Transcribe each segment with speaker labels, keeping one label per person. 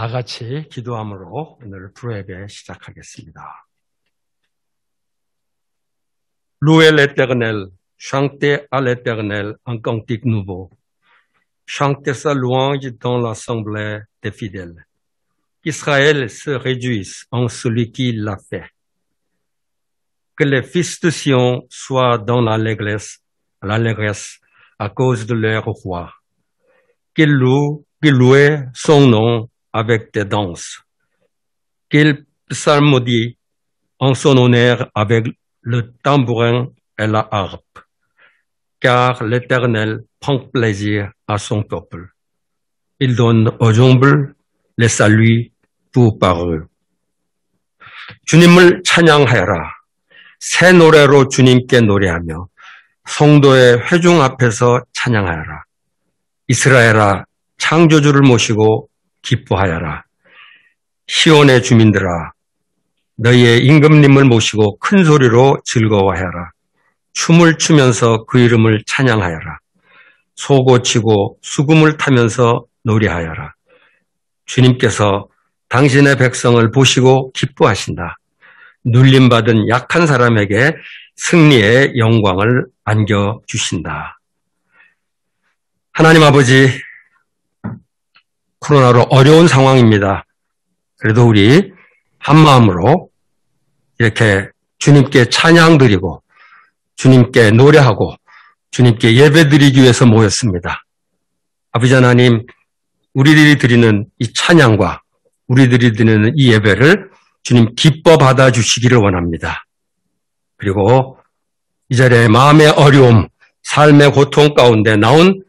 Speaker 1: 다 같이 기도함으로 오늘 프로예배 시작하겠습니다. Louez l'Éternel, chantez à l'Éternel un cantique nouveau. Chantez sa louange dans l'assemblée des fidèles. Qu'Israël se réjouisse en celui qui l'a fait. Que les fils de Sion soient dans l'allégresse à cause de leur roi. Qu'ils louent son nom avec des danses. Qu'ils psalmodient en son honneur avec le tambourin et la harpe. Car l'Éternel prend plaisir à son peuple. Il donne aux humbles les saluts pour par eux. 주님을 찬양하여라. 새 노래로 주님께 노래하며 성도의 회중 앞에서 찬양하여라. 이스라엘아, 창조주를 모시고 기뻐하여라. 시온의 주민들아, 너희의 임금님을 모시고 큰 소리로 즐거워하여라. 춤을 추면서 그 이름을 찬양하여라. 소고치고 수금을 타면서 노래하여라. 주님께서 당신의 백성을 보시고 기뻐하신다. 눌림받은 약한 사람에게 승리의 영광을 안겨주신다. 하나님 아버지, 코로나로 어려운 상황입니다. 그래도 우리 한마음으로 이렇게 주님께 찬양 드리고 주님께 노래하고 주님께 예배 드리기 위해서 모였습니다. 아버지 하나님, 우리들이 드리는 이 찬양과 우리들이 드리는 이 예배를 주님 기뻐 받아주시기를 원합니다. 그리고 이 자리에 마음의 어려움, 삶의 고통 가운데 나온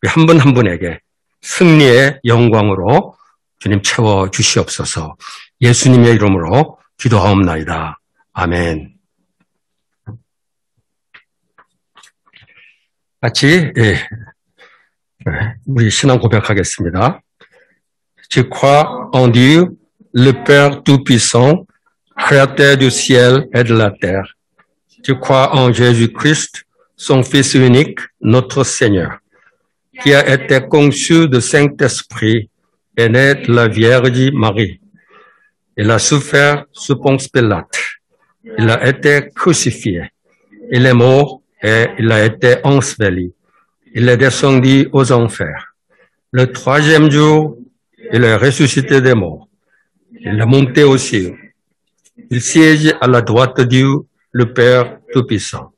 Speaker 1: 한 분 한 분에게 승리의 영광으로 주님 채워주시옵소서. 예수님의 이름으로 기도하옵나이다. 아멘. 같이 우리 신앙 고백하겠습니다. Je crois en Dieu, le Père Tout-Puissant, Créateur du ciel et de la terre. Je crois en Jésus-Christ, son Fils unique, notre Seigneur, qui a été conçu du Saint-Esprit et né de la Vierge Marie. Il a souffert sous Ponce Pilate. Il a été crucifié. Il est mort et il a été enseveli. Il est descendu aux enfers. Le troisième jour, il est ressuscité des morts. Il est monté aux cieux. Il siège à la droite de Dieu, le Père Tout-Puissant.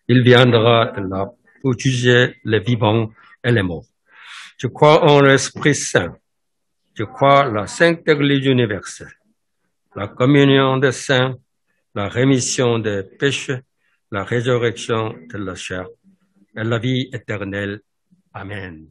Speaker 1: Il viendra de là pour juger les vivants et les morts. Je crois en l'Esprit Saint. Je crois en la Sainte Église universelle, la communion des saints, la rémission des péchés, la résurrection de la chair et la vie éternelle. Amen.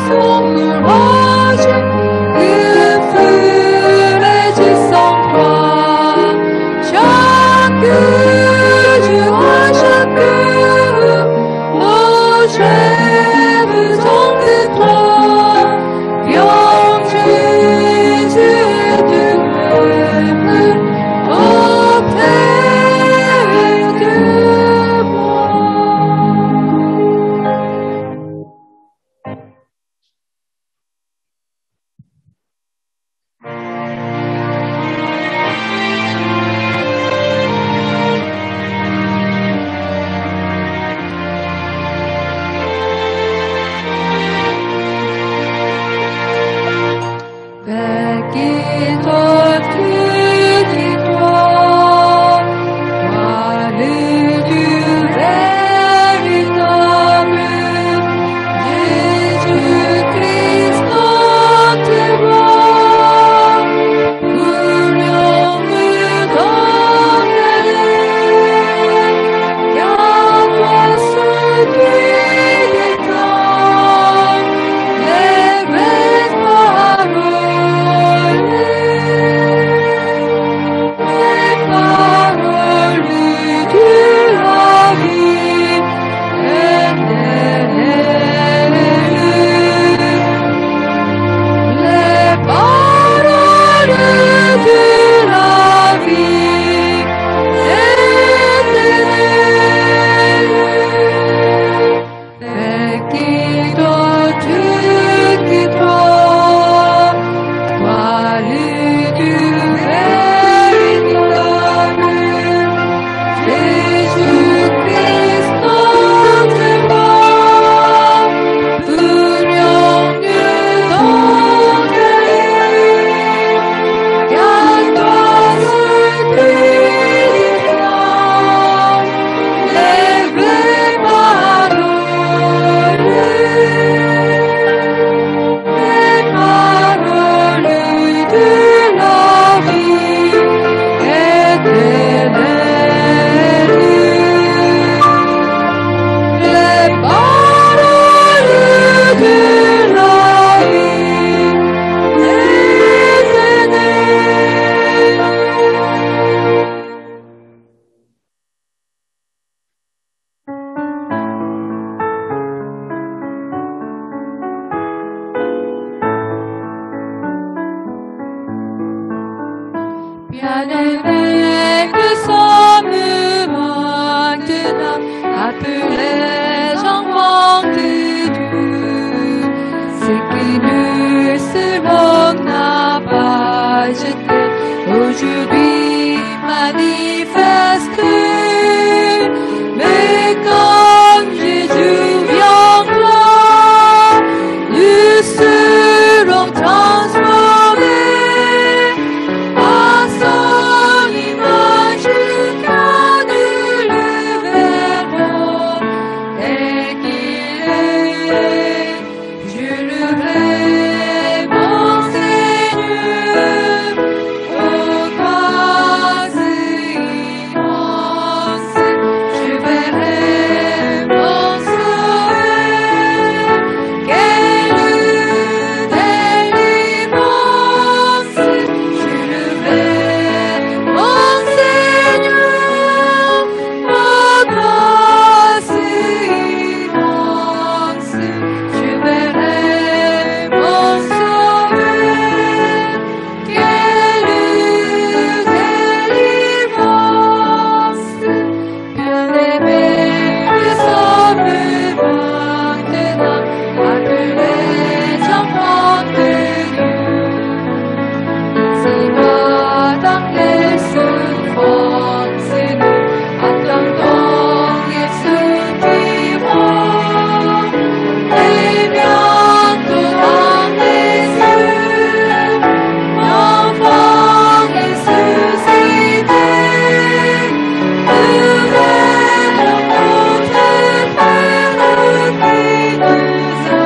Speaker 2: Forme l'orage, que feu Bien-aimés, nous sommes maintenant appelés enfants de Dieu. Ce que nous serons n'a pas jeté, aujourd'hui manifeste. Mais quand Jésus viendra, nous serons transformés à son image quand nous le verrons. Et qu'il est, je louerai mon Seigneur, ô grâce immense, je verrai mon Sauveur. Quelle délivrance, je louerai mon Seigneur, ô grâce immense, je verrai mon Sauveur. Quelle délivrance, bien-aimés, nous sommes maintenant appelés enfants de Dieu. Si dans les souffrances, nous attendons et soupirons, et bientôt dans les cieux, l'enfant ressuscité, nous verrons notre Père qui nous a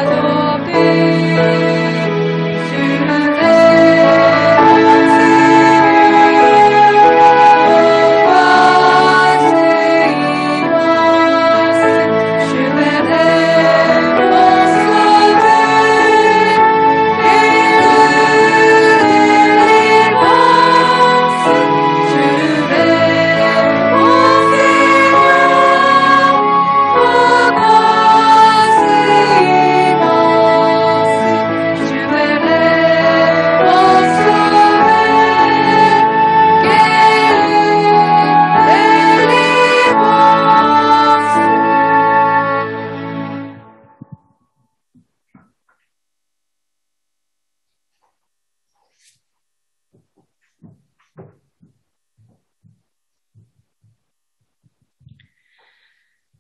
Speaker 2: adoptés. Je louerai mon Seigneur, ô grâce immense, je verrai mon Sauveur. Quelle délivrance, je louerai mon Seigneur, ô grâce immense, je verrai mon Sauveur. Quelle délivrance.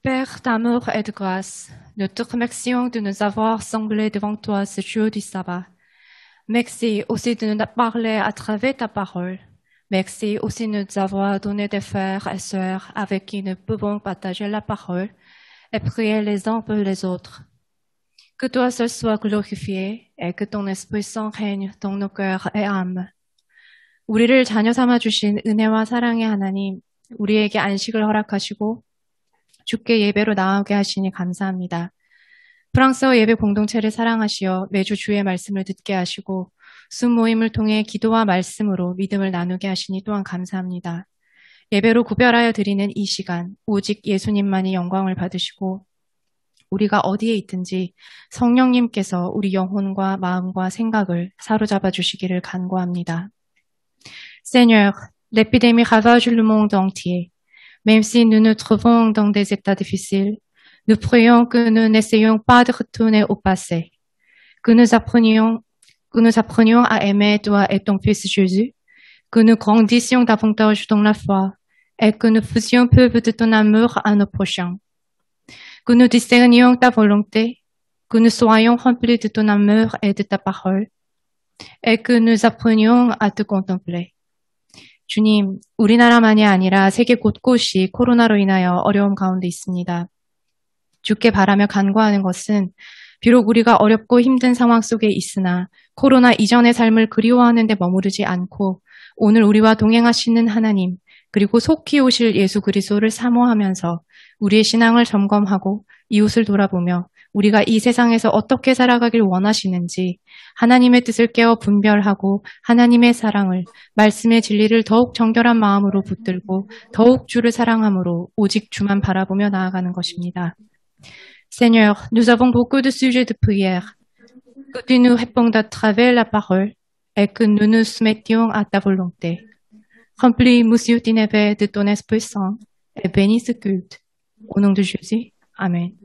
Speaker 3: Père d'amour et de grâce, nous te remercions de nous avoir semblés devant toi ce jour du sabbat. Merci aussi de nous parler à travers ta parole. Merci aussi de nous avoir donné des frères et sœurs avec qui nous pouvons partager la parole et prier les uns pour les autres. Que toi seul sois glorifié et que ton Esprit Saint règne dans nos cœurs et âmes. 우리를 자녀 삼아 주신 은혜와 사랑의 하나님, 우리에게 안식을 허락하시고 주께 예배로 나아오게 하시니 감사합니다. 프랑스어 예배 공동체를 사랑하시어 매주 주의 말씀을 듣게 하시고 순 모임을 통해 기도와 말씀으로 믿음을 나누게 하시니 또한 감사합니다. 예배로 구별하여 드리는 이 시간, 오직 예수님만이 영광을 받으시고 우리가 어디에 있든지 성령님께서 우리 영혼과 마음과 생각을 사로잡아 주시기를 간구합니다. Seigneur, l'épidémie ravage le monde entier. Même si nous nous trouvons dans des états difficiles, nous prions que nous n'essayions pas de retourner au passé, que nous apprenions à aimer toi et ton Fils Jésus, que nous grandissions davantage dans la foi et que nous faisions preuve de ton amour à nos prochains, que nous discernions ta volonté, que nous soyons remplis de ton amour et de ta parole, et que nous apprenions à te contempler. 주님, 우리나라만이 아니라 세계 곳곳이 코로나로 인하여 어려움 가운데 있습니다. 주께 바라며 간구하는 것은 비록 우리가 어렵고 힘든 상황 속에 있으나 코로나 이전의 삶을 그리워하는 데 머무르지 않고 오늘 우리와 동행하시는 하나님 그리고 속히 오실 예수 그리스도를 사모하면서 우리의 신앙을 점검하고 이웃을 돌아보며 우리가 이 세상에서 어떻게 살아가길 원하시는지 하나님의 뜻을 깨어 분별하고 하나님의 사랑을 말씀의 진리를 더욱 정결한 마음으로 붙들고 더욱 주를 사랑함으로 오직 주만 바라보며 나아가는 것입니다. Seigneur, nous avons beaucoup de sujets de prière. Que tu nous répondes à travers la parole et que nous nous soumettions à ta volonté. Remplis, Monsieur Tineve, de ton Esprit Saint et bénis ce culte. Au nom de Jésus, Amen.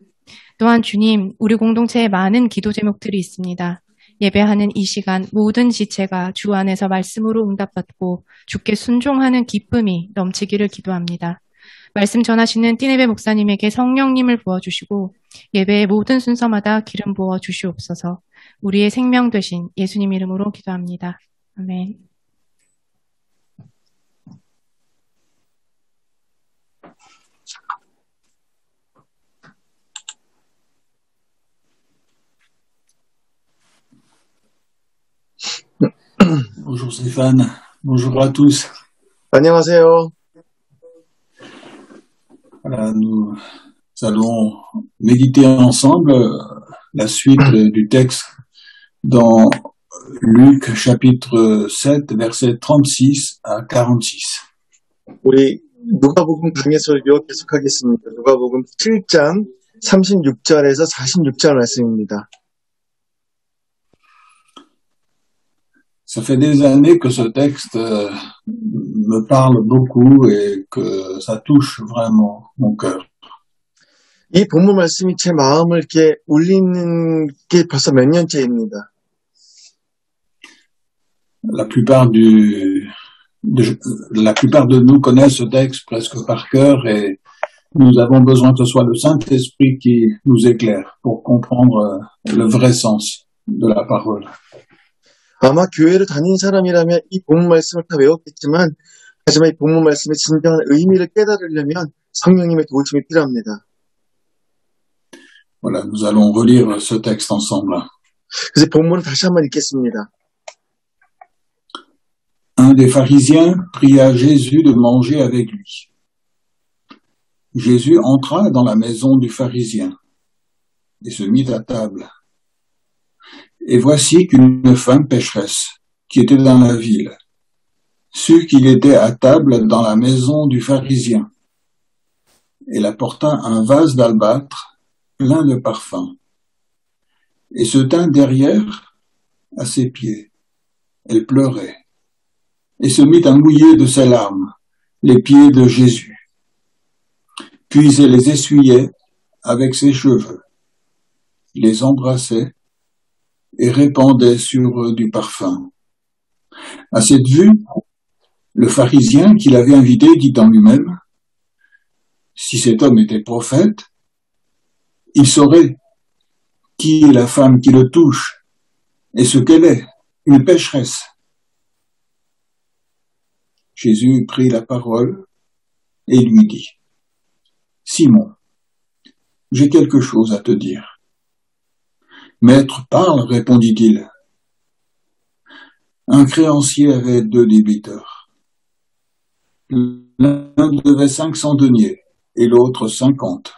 Speaker 3: 또한 주님, 우리 공동체에 많은 기도 제목들이 있습니다. 예배하는 이 시간 모든 지체가 주 안에서 말씀으로 응답받고 주께 순종하는 기쁨이 넘치기를 기도합니다. 말씀 전하시는 띠네베 목사님에게 성령님을 부어주시고 예배의 모든 순서마다 기름 부어 주시옵소서. 우리의 생명 되신 예수님 이름으로 기도합니다. 아멘.
Speaker 4: Bonjour Stéphane, bonjour à tous.
Speaker 5: 안녕하세요.
Speaker 4: Voilà, nous allons méditer ensemble la suite du texte dans Luc chapitre 7, versets 36 à 46.
Speaker 5: 우리 누가복음 강해 설교 계속하겠습니다. 누가복음 7장 36절에서 46절 말씀입니다.
Speaker 4: Ça fait des années que ce texte me parle beaucoup et que ça touche vraiment mon cœur.
Speaker 5: 이 본문 말씀이 제 마음을 이렇게 울리는 게 벌써 몇 년째입니다.
Speaker 4: La plupart de nous connaissent ce texte presque par cœur et nous avons besoin que ce soit le Saint-Esprit qui nous éclaire pour comprendre le vrai sens de la parole.
Speaker 5: 아마 교회를 다닌 사람이라면 이 본문 말씀을 다 외웠겠지만 하지만 이 본문 말씀의 진정한 의미를 깨달으려면 성령님의 도우심이 필요합니다.
Speaker 4: Voilà, nous allons relire ce texte ensemble.
Speaker 5: 그래서 본문을 다시 한번 읽겠습니다.
Speaker 4: Un des pharisiens pria Jésus de manger avec lui. Jésus entra dans la maison du pharisien et se mit à table. Et voici qu'une femme pécheresse, qui était dans la ville, sut qu'il était à table dans la maison du pharisien. Elle apporta un vase d'albâtre plein de parfums, et se tint derrière à ses pieds. Elle pleurait, et se mit à mouiller de ses larmes les pieds de Jésus. Puis elle les essuyait avec ses cheveux, les embrassait, et répandait sur eux du parfum. À cette vue, le pharisien qui l'avait invité dit en lui-même, « Si cet homme était prophète, il saurait qui est la femme qui le touche et ce qu'elle est, une pécheresse. Jésus prit la parole et lui dit, Simon, j'ai quelque chose à te dire. Maître, parle, répondit-il. Un créancier avait 2 débiteurs. L'un devait 500 deniers et l'autre 50.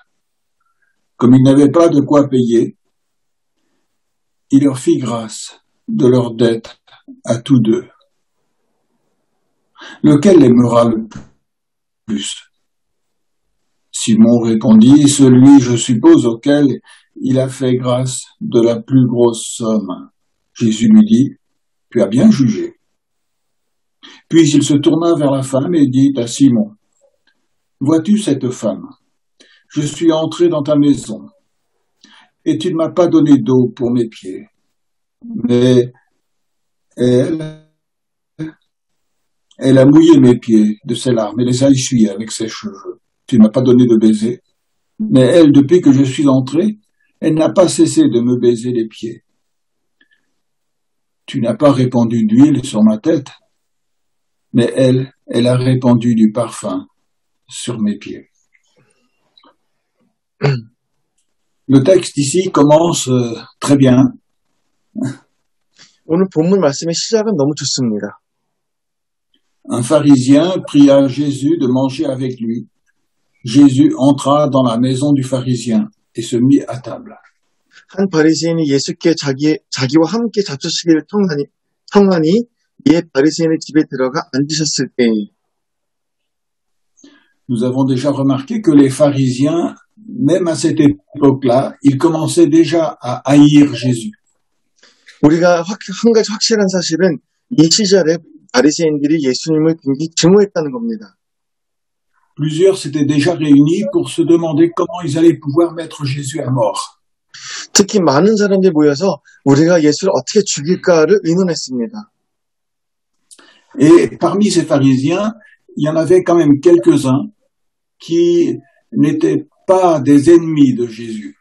Speaker 4: Comme il n'avait pas de quoi payer, il leur fit grâce de leur dette à tous 2. Lequel l'aimera le plus? Simon répondit, celui, je suppose, auquel il a fait grâce de la plus grosse somme. Jésus lui dit, tu as bien jugé. Puis il se tourna vers la femme et dit à Simon, vois-tu cette femme? Je suis entré dans ta maison et tu ne m'as pas donné d'eau pour mes pieds. Mais elle a mouillé mes pieds de ses larmes et les a essuyés avec ses cheveux. Tu ne m'as pas donné de baiser. Mais elle, depuis que je suis entré, elle n'a pas cessé de me baiser les pieds. Tu n'as pas répandu d'huile sur ma tête, mais elle a répandu du parfum sur mes pieds. Le texte ici commence très bien.
Speaker 5: 오늘 본문 말씀의 시작은 너무 좋습니다.
Speaker 4: Un pharisien pria Jésus de manger avec lui. Jésus entra dans la maison du pharisien et se mit à table.
Speaker 5: 한 바리새인이 예수께 자기와 함께 잡수시기를 청하니 이에 바리새인의 집에 들어가 앉으셨을 때
Speaker 4: Nous avons déjà remarqué que les pharisiens, même à cette époque-là, ils commençaient déjà à haïr Jésus.
Speaker 5: 우리가 한 가지 확실한 사실은 이 시절에 바리새인들이 예수님을 굉장히 증오했다는 겁니다.
Speaker 4: Plusieurs s'étaient déjà réunis pour se demander comment ils allaient pouvoir mettre Jésus à mort.
Speaker 5: 특히 많은 사람들이 모여서 우리가 예수를 어떻게 죽일까를 의논했습니다.
Speaker 4: Et parmi ces pharisiens, il y en avait quand même quelques-uns qui n'étaient pas des ennemis de Jésus.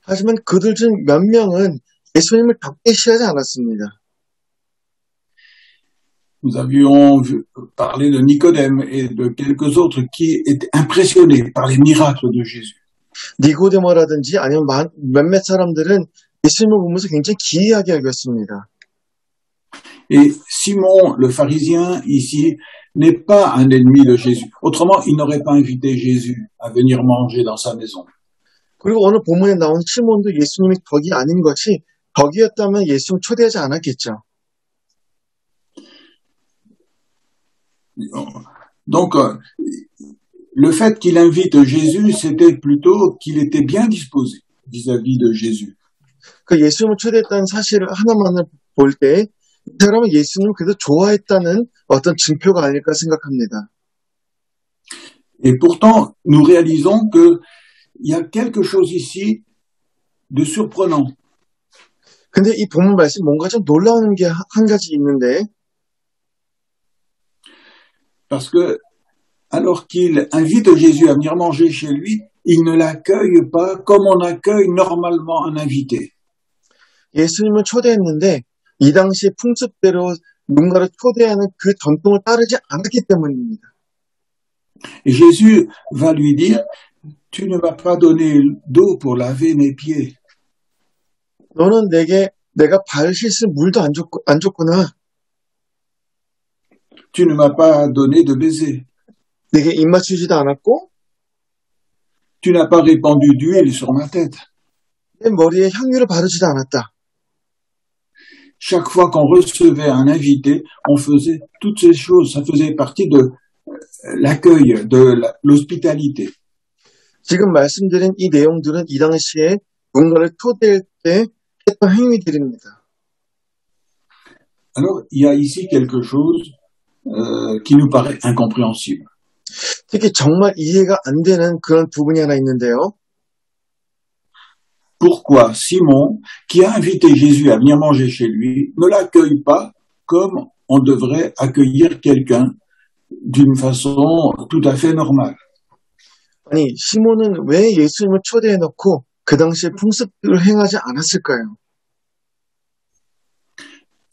Speaker 5: 하지만 그들 중 몇 명은 예수님을 덕게 싫어하지 않았습니다.
Speaker 4: Nous avions parlé de Nicodème et de quelques autres qui étaient impressionnés par les miracles de Jésus.
Speaker 5: 니고데모라든지 아니면 몇몇 사람들은 예수님을 보면서 굉장히 기이하게 여겼습니다.
Speaker 4: Et Simon, le pharisien, ici, n'est pas un ennemi de Jésus. Autrement, il n'aurait pas invité Jésus à venir manger dans sa maison.
Speaker 5: 그리고 오늘 본문에 나온 시몬도 예수님이 덕이 아닌 것이 덕이었다면 예수님 초대하지 않았겠죠.
Speaker 4: Donc, le fait qu'il invite Jésus, c'était plutôt qu'il était bien disposé vis-à-vis de Jésus.
Speaker 5: 그 예수님을 초대했다는 사실을 하나만을 볼 때 이 사람은 예수님을 그래도 좋아했다는 어떤 증표가 아닐까 생각합니다.
Speaker 4: Et pourtant, nous réalisons qu'il y a quelque chose ici de surprenant.
Speaker 5: 근데 이 본문 말씀 뭔가 좀 놀라운 게 한 가지 있는데
Speaker 4: Parce que, alors qu'il invite Jésus à venir manger chez lui, il ne l'accueille pas comme on accueille normalement un invité.
Speaker 5: 예수님을 초대했는데 이 당시의 풍습대로 누군가를 초대하는 그 전통을 따르지 않았기 때문입니다.
Speaker 4: Et Jésus va lui dire, tu ne m'as pas donné d'eau pour laver mes pieds.
Speaker 5: 너는 내가 발 씻을 물도 안 줬구나.
Speaker 4: Tu ne m'as pas donné de baiser.
Speaker 5: 내게 입맛 주지도 않았고
Speaker 4: Tu n'as pas répandu d'huile sur ma tête.
Speaker 5: 내 머리에 향유를 바르지도 않았다.
Speaker 4: Chaque fois qu'on recevait un invité, on faisait toutes ces choses. Ça faisait partie de l'accueil, de l'hospitalité.
Speaker 5: 지금 말씀드린 이 내용들은 이 당시에 누군가를 초대할 때 했던 행위들입니다.
Speaker 4: Alors, il y a ici quelque chose qui nous paraît incompréhensible.
Speaker 5: 특히 정말 이해가 안 되는 그런 부분이 하나 있는데요.
Speaker 4: Pourquoi Simon, qui a invité Jésus à venir manger chez lui, ne l'accueille pas comme on devrait accueillir quelqu'un d'une façon tout à fait normale?
Speaker 5: 아니, 시몬은 왜 예수님을 초대해놓고 그 당시에 풍습들을 행하지 않았을까요?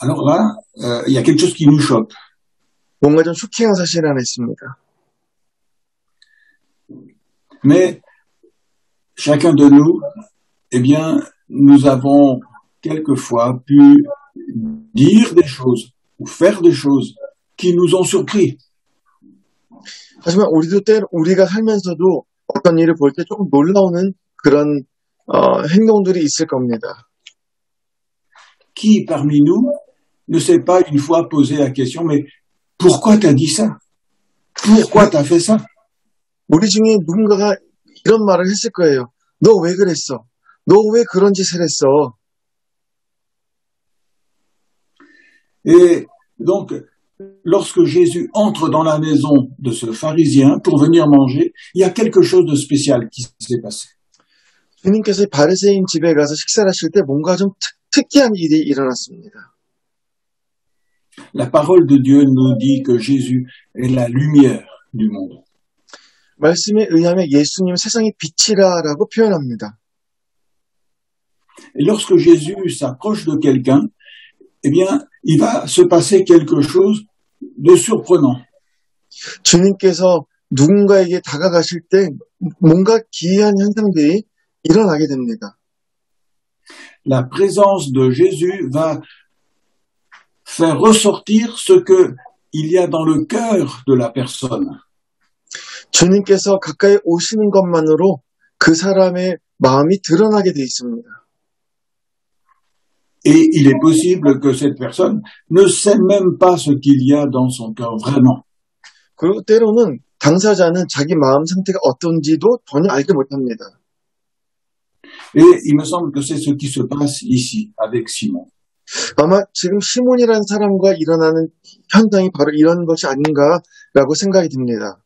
Speaker 4: Alors là, il y a quelque chose qui nous choque.
Speaker 5: 뭔가 좀 쇼킹한 사실이 하나 있습니다.
Speaker 4: Mais chacun de nous, eh bien, nous avons quelquefois pu dire des choses ou faire des choses qui nous ont surpris.
Speaker 5: 하지만 우리가 살면서도 어떤 일을 볼 때 조금 놀라우는 그런 행동들이 있을 겁니다.
Speaker 4: Qui parmi nous ne s'est pas une fois posé la question, mais pourquoi t'as dit ça? Pourquoi t'as fait ça?
Speaker 5: 우리 중에 누군가가 이런 말을 했을 거예요. 너 왜 그랬어? 너 왜 그런 짓을 했어?
Speaker 4: Et donc, lorsque Jésus entre dans la maison de ce pharisien pour venir manger, il y a quelque chose de spécial qui s'est passé.
Speaker 5: 주님께서 바리새인 집에 가서 식사를 하실 때 뭔가 좀 특이한 일이 일어났습니다.
Speaker 4: La parole de Dieu nous dit que Jésus est la lumière du monde.
Speaker 5: 말씀에 의하면 예수님 세상의 빛이라고 표현합니다.
Speaker 4: Et lorsque Jésus s'approche de quelqu'un, eh bien, il va se passer quelque chose de surprenant.
Speaker 5: 주님께서 누군가에게 다가가실 때 뭔가 기이한 현상들이 일어나게 됩니다.
Speaker 4: La présence de Jésus va faire ressortir ce que il y a dans le cœur de la personne.
Speaker 5: 주님께서 가까이 오시는 것만으로 그 사람의 마음이 드러나게 돼 있습니다.
Speaker 4: Et il est possible que cette personne ne sait même pas ce qu'il y a dans son cœur vraiment.
Speaker 5: 그리고 때로는 당사자는 자기 마음 상태가 어떤지도 전혀 알지 못합니다.
Speaker 4: Et il me semble que c'est ce qui se passe ici avec Simon.
Speaker 5: 아마 지금 시몬이라는 사람과 일어나는 현상이 바로 이런 것이 아닌가라고 생각이 듭니다.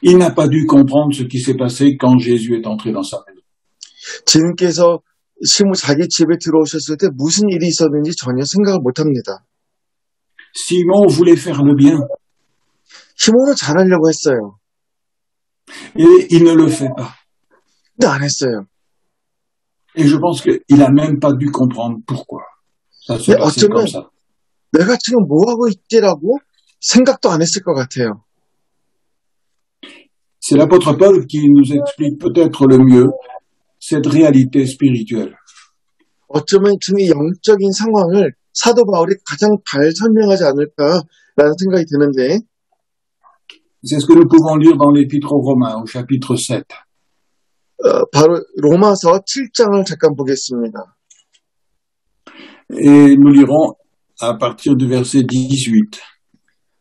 Speaker 4: Il n'a pas dû comprendre ce qui s'est passé quand Jésus est entré dans sa maison.
Speaker 5: 주님께서 자기 집에 들어오셨을 때 무슨 일이 있었는지 전혀 생각을 못합니다.
Speaker 4: Simon voulait faire le bien
Speaker 5: 시몬은 잘하려고 했어요.
Speaker 4: et il ne le fait pas.
Speaker 5: 근데 안 했어요.
Speaker 4: Et je pense qu'il n'a même pas dû comprendre pourquoi. Ça se
Speaker 5: Mais
Speaker 4: passait comme
Speaker 5: 어쩌면
Speaker 4: ça.
Speaker 5: 내가 지금 뭐 하고 있지라고 생각도 안 했을 것 같아요.
Speaker 4: C'est l'apôtre Paul qui nous explique peut-être le mieux cette réalité spirituelle.
Speaker 5: 어쩌면 지금 이 영적인 상황을 사도 바울이 가장 잘 설명하지 않을까라는 생각이 드는데
Speaker 4: C'est ce que nous pouvons lire dans l'Épître aux Romains, au chapitre 7.
Speaker 5: 바로 로마서 7장을 잠깐 보겠습니다.
Speaker 4: Et nous lirons à partir du verset 18.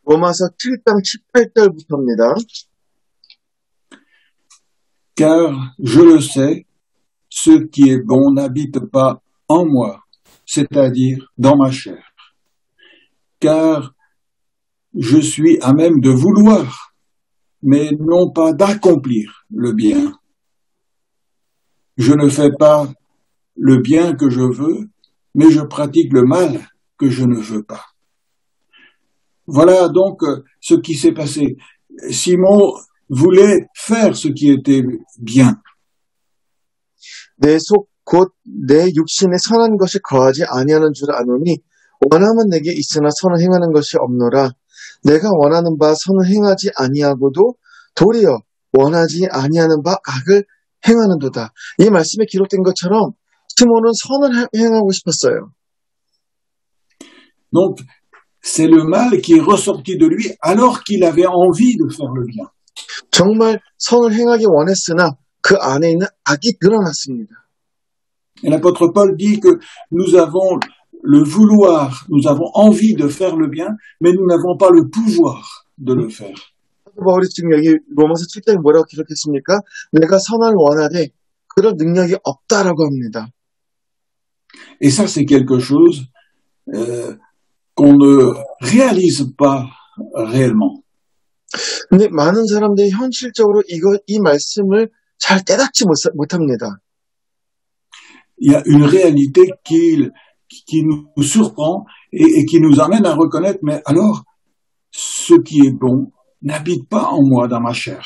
Speaker 5: 로마서 7장 18절부터입니다.
Speaker 4: Car je le sais, ce qui est bon n'habite pas en moi, c'est-à-dire dans ma chair. Car je suis à même de vouloir, mais non pas d'accomplir le bien. Je ne fais pas le bien que je veux, mais je pratique le mal que je ne veux pas. Voilà donc ce qui s'est passé. Simon voulait faire ce qui était bien.
Speaker 5: 내 속 곧 내 육신에 선한 것이 거하지 아니하는 줄 아노니 원함은 내게 있으나 선을 행하는 것이 없노라. 내가 원하는 바 선을 행하지 아니하고도 도리어 원하지 아니하는 바 악을 행하는도다. 이 말씀에 기록된 것처럼 시몬은 선을 행하고 싶었어요.
Speaker 4: Donc, c'est le mal qui est ressorti de lui alors qu'il avait envie de faire le bien.
Speaker 5: 정말 선을 행하기 원했으나 그 안에 있는 악이 드러났습니다.
Speaker 4: Et l'apôtre Paul dit que nous avons le vouloir, nous avons envie de faire le bien, mais nous n'avons pas le pouvoir de le faire.
Speaker 5: 바울이 지금 여기 로마서 7장에 뭐라고 기록했습니까? 내가 선을 원하되 그럴 능력이 없다라고 합니다.
Speaker 4: Et ça, c'est quelque chose qu'on ne réalise pas réellement.
Speaker 5: 근데 많은 사람들이 현실적으로 이 말씀을 잘 깨닫지 못합니다.
Speaker 4: Il y a une réalité qui nous surprend et qui nous amène à reconnaître, mais alors, ce qui est bon n'habite pas en moi, dans ma chair.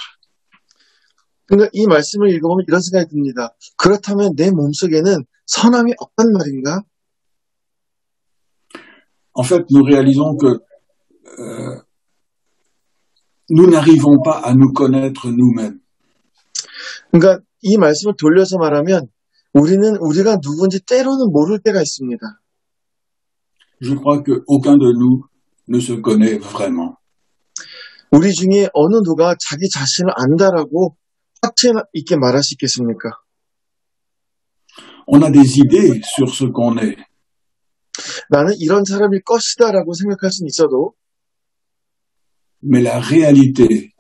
Speaker 5: 그러니까 이 말씀을 읽어보면 이런 생각이 듭니다. 그렇다면 내 몸속에는 선함이 없단 말인가?
Speaker 4: en fait, nous réalisons que nous n'arrivons pas à nous connaître nous-mêmes.
Speaker 5: 그러니까 이 말씀을 돌려서 말하면 우리는 우리가 누군지 때로는 모를 때가 있습니다.
Speaker 4: Je crois qu'aucun de nous ne se connaît vraiment.
Speaker 5: 우리 중에 어느 누가 자기 자신을 안다라고 확신 있게 말할 수 있겠습니까?
Speaker 4: On a des idées sur ce qu'on est,
Speaker 5: 나는 이런 사람일 것이다라고 생각할 수는 있어도
Speaker 4: mais la réalité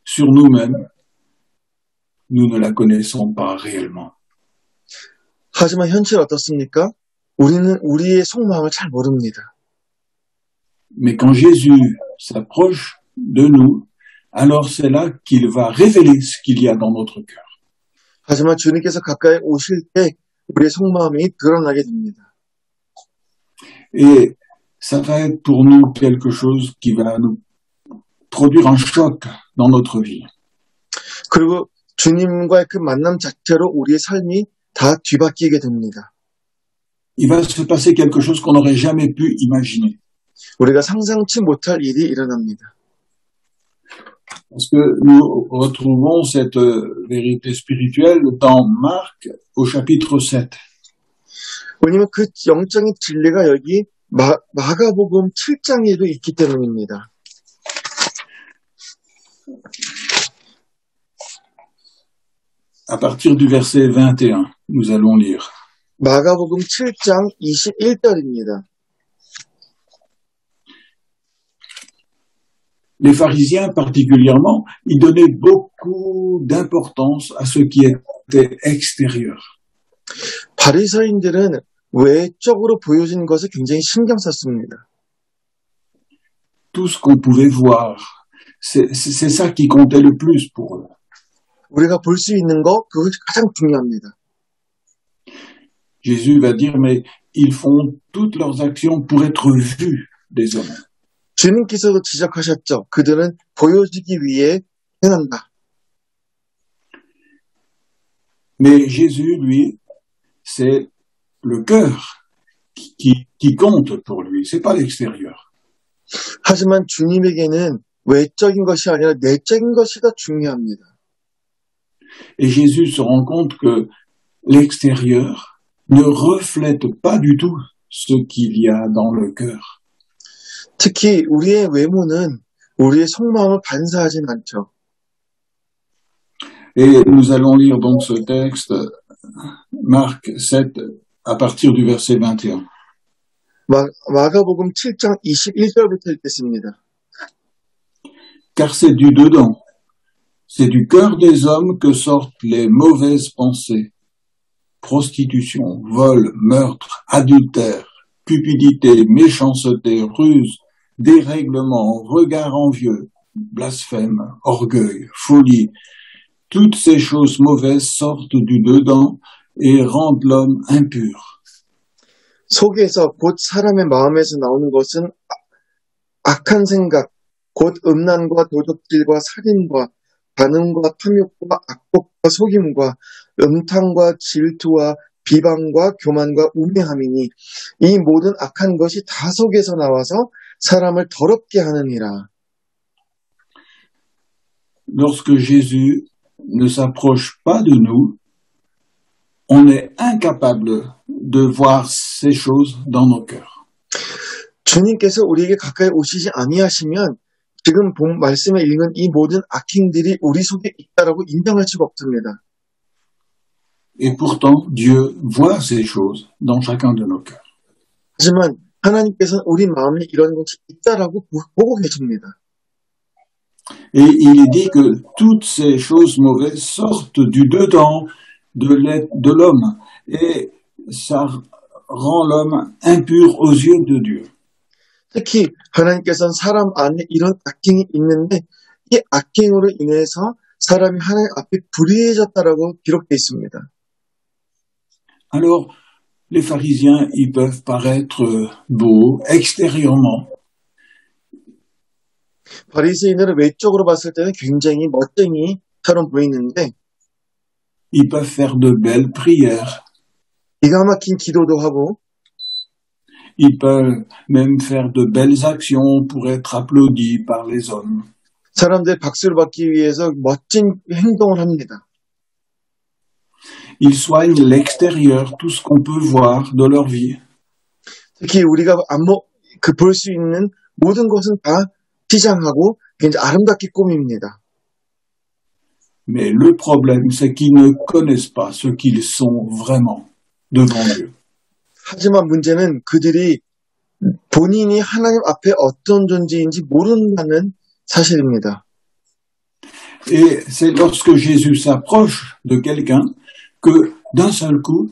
Speaker 4: sur nous-mêmes, nous ne la connaissons pas réellement.
Speaker 5: 하지만 현실 어떻습니까? 우리는 우리의 속마음을 잘 모릅니다.
Speaker 4: Mais quand Jésus s'approche de nous, alors c'est là qu'il va révéler ce qu'il y a dans notre cœur.
Speaker 5: 하지만 주님께서 가까이 오실 때 우리의 속마음이 드러나게 됩니다.
Speaker 4: Et ça va être pour nous quelque chose qui va nous produire un choc dans notre vie.
Speaker 5: 그리고 주님과의 그 만남 자체로 우리의 삶이 다 뒤바뀌게 됩니다.
Speaker 4: Il va se passer quelque chose qu'on n'aurait jamais pu imaginer.
Speaker 5: 우리가 상상치 못할 일이 일어납니다.
Speaker 4: Parce que nous retrouvons cette vérité spirituelle dans Marc au chapitre 7.
Speaker 5: 왜냐면 그 영적인 진리가 여기 마가복음 7장에도 있기 때문입니다.
Speaker 4: À partir du verset 21, nous allons lire.
Speaker 5: 마가복음 7장 21절입니다.
Speaker 4: Les pharisiens particulièrement, ils donnaient beaucoup d'importance à ce qui était extérieur.
Speaker 5: 바리새인들은 외적으로 보여진 것에 굉장히 신경 썼습니다.
Speaker 4: Tout ce qu'on pouvait voir, c'est ça qui comptait le plus pour eux.
Speaker 5: 우리가 볼 수 있는 거 그것이 가장 중요합니다.
Speaker 4: Jésus va dire, mais ils font toutes leurs actions pour être vus des hommes.
Speaker 5: 주님께서도 지적하셨죠. 그들은 보여지기 위해 행한다.
Speaker 4: Mais Jésus, lui, c'est le cœur qui compte pour lui, c'est pas l'extérieur.
Speaker 5: 하지만 주님에게는 외적인 것이 아니라 내적인 것이 더 중요합니다.
Speaker 4: Et Jésus se rend compte que l'extérieur ne reflète pas du tout ce qu'il y a dans le cœur.
Speaker 5: 특히 우리의 외모는 우리의 속마음을 반사하진 않죠.
Speaker 4: Et nous allons lire donc ce texte, Marc 7, à partir du verset 21.
Speaker 5: 마가복음 7장 21절부터 읽겠습니다.
Speaker 4: Car c'est du dedans, c'est du cœur des hommes que sortent les mauvaises pensées, prostitution, vol, meurtre, adultère, cupidité, méchanceté, ruse, dérèglement, regard envieux, blasphème, orgueil, folie. Toutes ces choses mauvaises sortent du dedans et rendent l'homme impur.
Speaker 5: 속에서 곧 사람의 마음에서 나오는 것은 악한 생각, 곧 음란과 도적질과 살인과 반응과 탐욕과 악독과 속임과 음탕과 질투와 비방과 교만과 우매함이니 이 모든 악한 것이 다 속에서 나와서 사람을 더럽게 하느니라.
Speaker 4: Lorsque Jésus ne s'approche pas de nous, on est incapable de voir ces choses dans nos cœurs.
Speaker 5: 주님께서 우리에게 가까이 오시지 아니하시면 지금 본 말씀에 읽은 이 모든 악행들이 우리 속에 있다라고 인정할 수가 없습니다.
Speaker 4: Et pourtant, Dieu voit ces choses dans chacun de nos cœurs.
Speaker 5: 하지만 하나님께서는 우리 마음에 이런 것이 있다라고 보고 계십니다.
Speaker 4: Et il est dit que toutes ces choses mauvaises sortent du dedans de l'homme et ça rend l'homme impur aux yeux de Dieu.
Speaker 5: 특히 하나님께서는 사람 안에 이런 악행이 있는데 이 악행으로 인해서 사람이 하나님 앞에 불의해졌다라고 기록되어 있습니다.
Speaker 4: Alors, les pharisiens, ils peuvent paraître beaux extérieurement.
Speaker 5: 바리새인들은 외적으로 봤을 때는 굉장히 멋쟁이처럼 보이는데
Speaker 4: Ils peuvent faire de belles prières.
Speaker 5: 기가 막힌 기도도 하고
Speaker 4: Ils peuvent même faire de belles actions pour être applaudis par les hommes.
Speaker 5: 사람들의 박수를 받기 위해서 멋진 행동을 합니다.
Speaker 4: Ils soignent l'extérieur, tout ce qu'on peut voir de leur vie.
Speaker 5: 특히 우리가 볼 수 있는 모든 것은 다 피장하고 굉장히 아름답게 꾸밉니다.
Speaker 4: Mais le problème, c'est qu'ils ne connaissent pas ce qu'ils sont vraiment devant Dieu.
Speaker 5: 하지만 문제는 그들이 본인이 하나님 앞에 어떤 존재인지 모른다는 사실입니다.
Speaker 4: Et c'est lorsque Jésus s'approche de quelqu'un que d'un seul coup,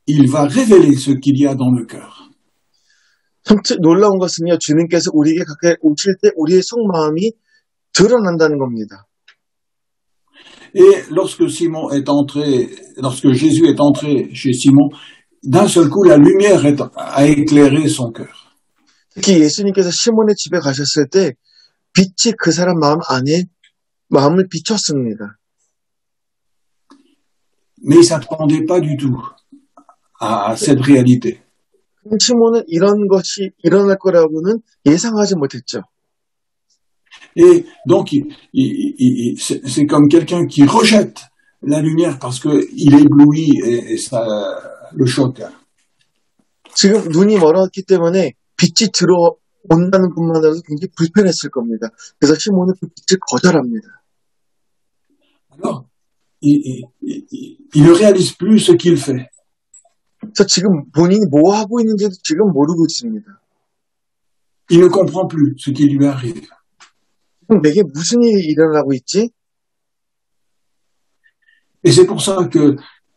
Speaker 4: il va révéler ce qu'il y a dans le cœur.
Speaker 5: 참 놀라운 것은요, 주님께서 우리에게 가까이 오실 때 우리의 속마음이 드러난다는 겁니다.
Speaker 4: Et lorsque Jésus est entré chez Simon, d'un seul coup, la lumière a éclairé son cœur.
Speaker 5: 특히 예수님께서 시몬의 집에 가셨을 때 빛이 그 사람 마음 안에 마음을 비췄습니다.
Speaker 4: Mais il ne s'attendait pas du tout à cette réalité.
Speaker 5: 시몬은 이런 것이 일어날 거라고는 예상하지 못했죠.
Speaker 4: Et donc, c'est comme quelqu'un qui rejette la lumière parce qu'il est ébloui et ça le choque.
Speaker 5: 지금 눈이 멀었기 때문에 빛이 들어온다는 것만으로도 굉장히 불편했을 겁니다. 그래서 시몬은 그 빛을 거절합니다.
Speaker 4: Alors, il ne réalise plus ce qu'il fait.
Speaker 5: 그래서 지금 본인이 뭐 하고 있는지도 지금 모르고 있습니다.
Speaker 4: Il ne comprend plus ce qui lui arrive.
Speaker 5: 내게 무슨 일이 일어나고 있지?
Speaker 4: Et c'est pour ça que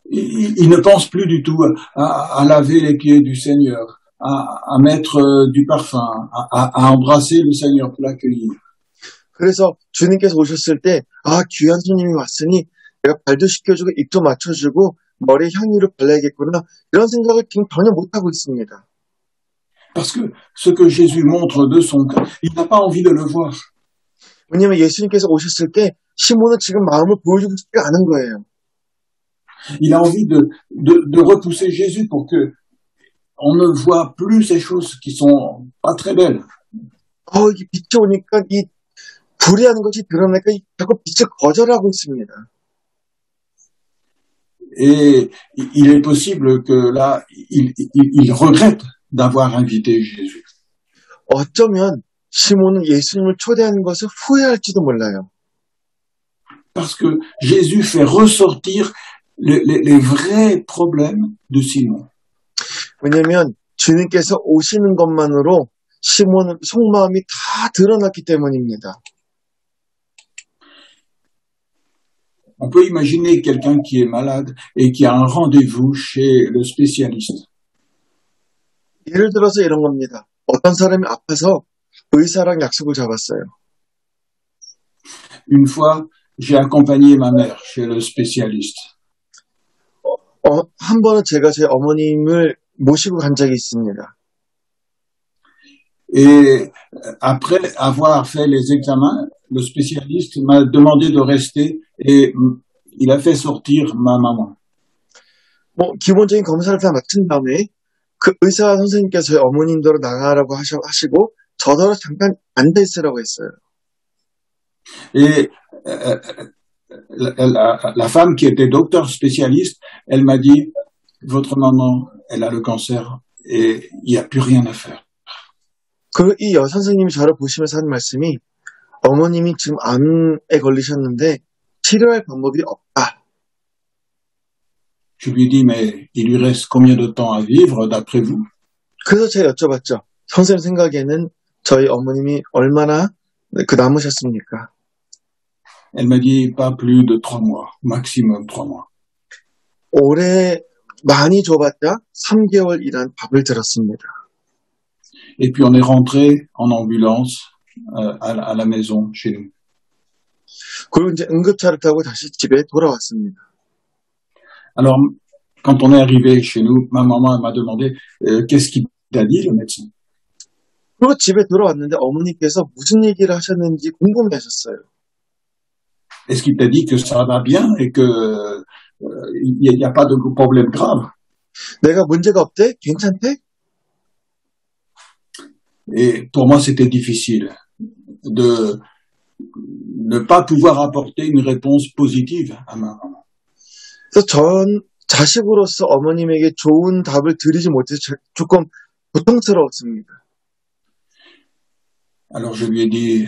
Speaker 4: il ne pense plus du tout à laver les pieds du Seigneur, à mettre du parfum, à embrasser le Seigneur pour l'accueillir.
Speaker 5: 그래서 주님께서 오셨을 때, 귀한 손님이 왔으니 내가 발도 씻겨주고 입도 맞춰주고 머리에 향유를 발라야겠구나. 이런 생각을 지금 전혀 못하고 있습니다.
Speaker 4: Parce que ce que Jésus montre de son cœur, il n'a pas envie de le voir.
Speaker 5: 왜냐하면 예수님께서 오셨을 때 시몬은 지금 마음을 보여주고 싶지 않은 거예요.
Speaker 4: Il a envie de repousser Jésus pour que on ne voit plus ces choses qui sont pas très belles.
Speaker 5: 이게 빛이 오니까 이 불의하는 것이 드러나니까 자꾸 빛을 거절하고 있습니다.
Speaker 4: Et il est possible que là, il regrette d'avoir invité Jésus.
Speaker 5: 어쩌면 시몬은 예수님을 초대하는 것을 후회할지도 몰라요.
Speaker 4: Parce que Jésus fait ressortir les vrais problèmes de Simon.
Speaker 5: 왜냐하면 주님께서 오시는 것만으로 시몬의 속마음이 다 드러났기 때문입니다.
Speaker 4: On peut imaginer quelqu'un qui est malade et qui a un rendez-vous chez le spécialiste.
Speaker 5: 예를 들어서 이런 겁니다. 어떤 사람이 아파서 의사랑 약속을 잡았어요.
Speaker 4: Une fois, j'ai accompagné ma mère chez le spécialiste.
Speaker 5: 한 번은 제가 제 어머님을 모시고 간 적이 있습니다.
Speaker 4: Et après avoir fait les examens, le spécialiste m'a demandé de rester et il a fait sortir ma maman.
Speaker 5: 기본적인 검사를 다 마친 다음에 그 의사 선생님께서 저희 어머님대로 나가라고 하시고 저더러 잠깐 앉아 있으라고 했어요.
Speaker 4: Et la femme qui était docteur spécialiste, elle m'a dit, votre maman, elle a le cancer et il n'y a plus rien à faire.
Speaker 5: 그리고 이 여선생님이 저를 보시면서 한 말씀이 어머님이 지금 암에 걸리셨는데 치료할 방법이 없다.
Speaker 4: Je lui dis, mais il lui reste combien de temps à vivre d'après vous?
Speaker 5: 그래서 제가 여쭤봤죠. 선생님 생각에는 저희 어머님이 얼마나 남으셨습니까?
Speaker 4: Elle m'a dit, pas plus de 3 mois, maximum 3 mois.
Speaker 5: 올해 많이 줘봤자 3개월이란 답을 들었습니다.
Speaker 4: Et puis on est rentré en ambulance à la maison chez nous.
Speaker 5: 그리고 이제 응급차를 타고 다시 집에 돌아왔습니다.
Speaker 4: Alors, quand on est arrivé chez nous, ma maman m'a demandé qu'est-ce qu'il t'a dit le médecin.
Speaker 5: 그리고 집에 돌아왔는데 어머니께서 무슨 얘기를 하셨는지 궁금해하셨어요.
Speaker 4: Est-ce qu'il t'a dit que ça va bien et que il n'y a pas de problème grave?
Speaker 5: 내가 문제가 없대? 괜찮대?
Speaker 4: Et pour moi, c'était difficile de ne pas pouvoir apporter une réponse positive à ma maman.
Speaker 5: 그래서 전 자식으로서 어머님에게 좋은 답을 드리지 못해서 조금 고통스러웠습니다.
Speaker 4: Alors je lui ai dit,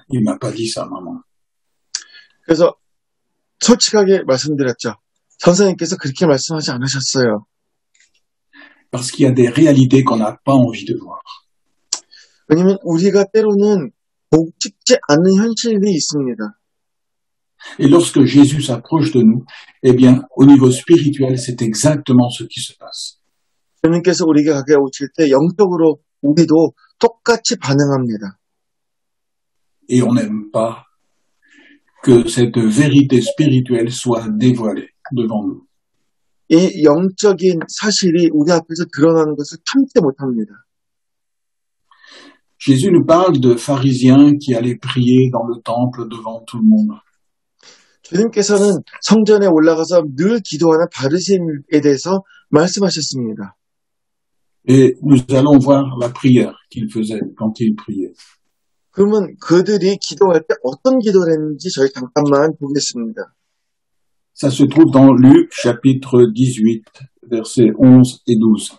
Speaker 4: il m'a pas dit ça, maman.
Speaker 5: 그래서 솔직하게 말씀드렸죠. 선생님께서 그렇게 말씀하지 않으셨어요.
Speaker 4: Parce qu'il y a des réalités qu'on n'a pas envie de voir.
Speaker 5: 왜냐면 우리가 때로는 보고 싶지 않는 현실이 있습니다.
Speaker 4: Et lorsque Jésus s'approche de nous, eh bien, au niveau spirituel, c'est exactement ce qui se passe.
Speaker 5: 주님께서 우리에게 가까이 오실 때 영적으로 우리도 똑같이 반응합니다.
Speaker 4: Et on n'aime pas que cette vérité spirituelle soit dévoilée devant nous.
Speaker 5: 이 영적인 사실이 우리 앞에서 드러나는 것을 참지 못합니다.
Speaker 4: Jésus nous parle de pharisiens qui allaient prier dans le temple devant tout le monde.
Speaker 5: 주님께서는 성전에 올라가서 늘 기도하는 바리새인에 대해서 말씀하셨습니다.
Speaker 4: Et nous allons voir la prière qu'ils faisaient quand ils priaient.
Speaker 5: 그러면 그들이 기도할 때 어떤 기도를 했는지 저희 잠깐만 보겠습니다.
Speaker 4: Ça se trouve dans Luc chapitre 18, versets 11 et 12.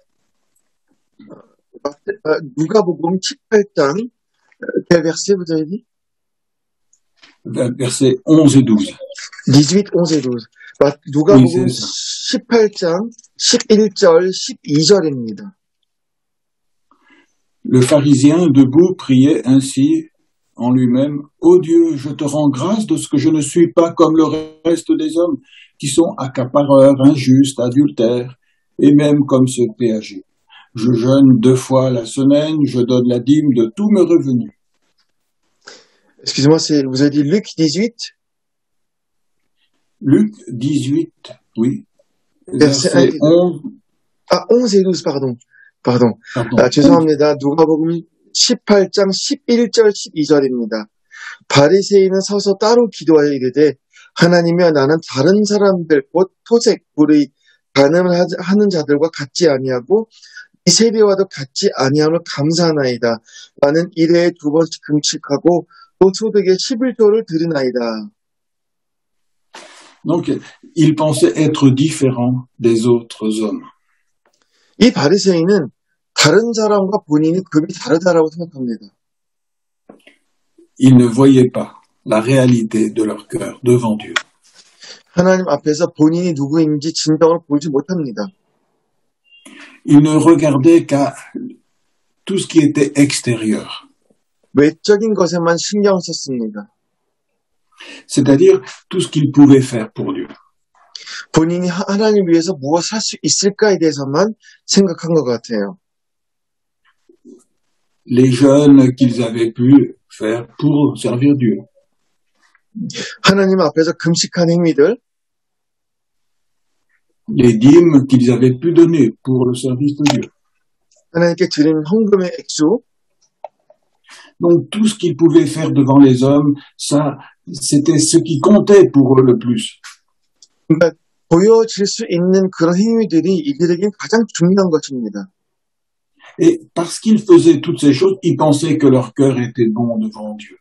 Speaker 5: 누가복음 18장 quel verset vous avez dit?
Speaker 4: Versets 11 et 12.
Speaker 5: 18, 11 et 12. 누가복음 18장 11절 12절입니다.
Speaker 4: Le pharisien debout priait ainsi en lui-même, « Ô Dieu, je te rends grâce de ce que je ne suis pas comme le reste des hommes, qui sont accapareurs, injustes, adultères, et même comme ce péager. Je jeûne 2 fois la semaine, je donne la dîme de tous mes revenus. »
Speaker 5: Excusez-moi, vous avez dit Luc 18?
Speaker 4: Luc 18, oui.
Speaker 5: Verset
Speaker 4: Verset 11.
Speaker 5: 11 et 12, pardon. 죄송합니다. 누가복음 18장 11절 12절입니다. 바리새인은 서서 따로 기도하여 이르되 하나님이여 나는 다른 사람들 곧 토색, 불의, 간음을 하는 자들과 같지 아니하고 이 세리와도 같지 아니함을 감사하나이다. 나는 1회에 2번씩 금식하고 또 소득의 11조를 드리나이다.
Speaker 4: Donc, il pensait être différent des autres hommes.
Speaker 5: 이 바리새인은 다른 사람과 본인이 급이 다르다라고 생각합니다.
Speaker 4: Ils ne voyaient pas la réalité de leur cœur devant Dieu.
Speaker 5: 하나님 앞에서 본인이 누구인지 진정으로 보지 못합니다.
Speaker 4: Ils ne regardaient qu'à tout ce qui était extérieur.
Speaker 5: 외적인 것에만 신경을 썼습니다.
Speaker 4: C'est-à-dire tout ce qu'ils pouvaient faire pour Dieu.
Speaker 5: 본인이 하나님 위해서 무엇을 할 수 있을까에 대해서만 생각한 것 같아요.
Speaker 4: Les jeûnes qu'ils avaient pu faire pour servir Dieu.
Speaker 5: 하나님 앞에서 금식한 행위들,
Speaker 4: Les dîmes qu'ils avaient pu donner pour le service de Dieu.
Speaker 5: 하나님께 드린 헌금의 액수,
Speaker 4: Donc tout ce qu'ils pouvaient faire devant les hommes, ça, c'était ce qui comptait pour eux le plus.
Speaker 5: 그러니까 보여질 수 있는 그런 행위들이 이들에겐 가장 중요한 것입니다.
Speaker 4: Et parce qu'ils faisaient toutes ces choses, ils pensaient que leur cœur était bon devant Dieu.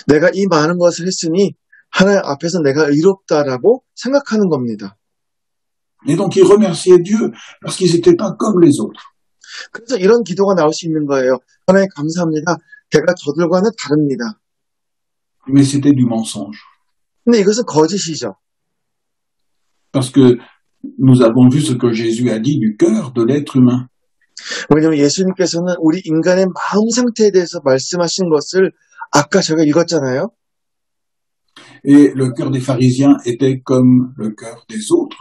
Speaker 5: 내가 이 많은 것을 했으니 하나님 앞에서 내가 의롭다라고 생각하는 겁니다.
Speaker 4: Et donc ils remerciaient Dieu parce qu'ils n'étaient pas comme les autres.
Speaker 5: 그래서 이런 기도가 나올 수 있는 거예요. 하나님 감사합니다. 제가 저들과는 다릅니다.
Speaker 4: Mais c'était du mensonge.
Speaker 5: 근데 이것은 거짓이죠.
Speaker 4: Parce que nous avons vu ce que Jésus a dit du cœur de l'être humain.
Speaker 5: 왜냐하면 예수님께서는 우리 인간의 마음 상태에 대해서 말씀하신 것을 아까 제가 읽었잖아요.
Speaker 4: Et le cœur des pharisiens était comme le cœur des autres.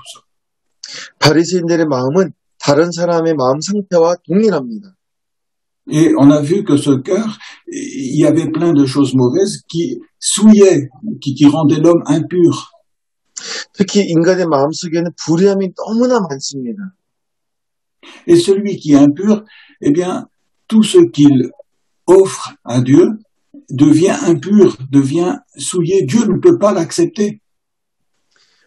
Speaker 5: 바리새인들의 마음은 다른 사람의 마음 상태와 동일합니다.
Speaker 4: Et on a vu que ce cœur, il y avait plein de choses mauvaises qui souillaient, qui rendaient l'homme impur.
Speaker 5: 특히 인간의 마음속에는 불의함이 너무나 많습니다.
Speaker 4: Et celui qui est impur, eh bien, tout ce qu'il offre à Dieu devient impur, devient souillé. Dieu ne peut pas l'accepter.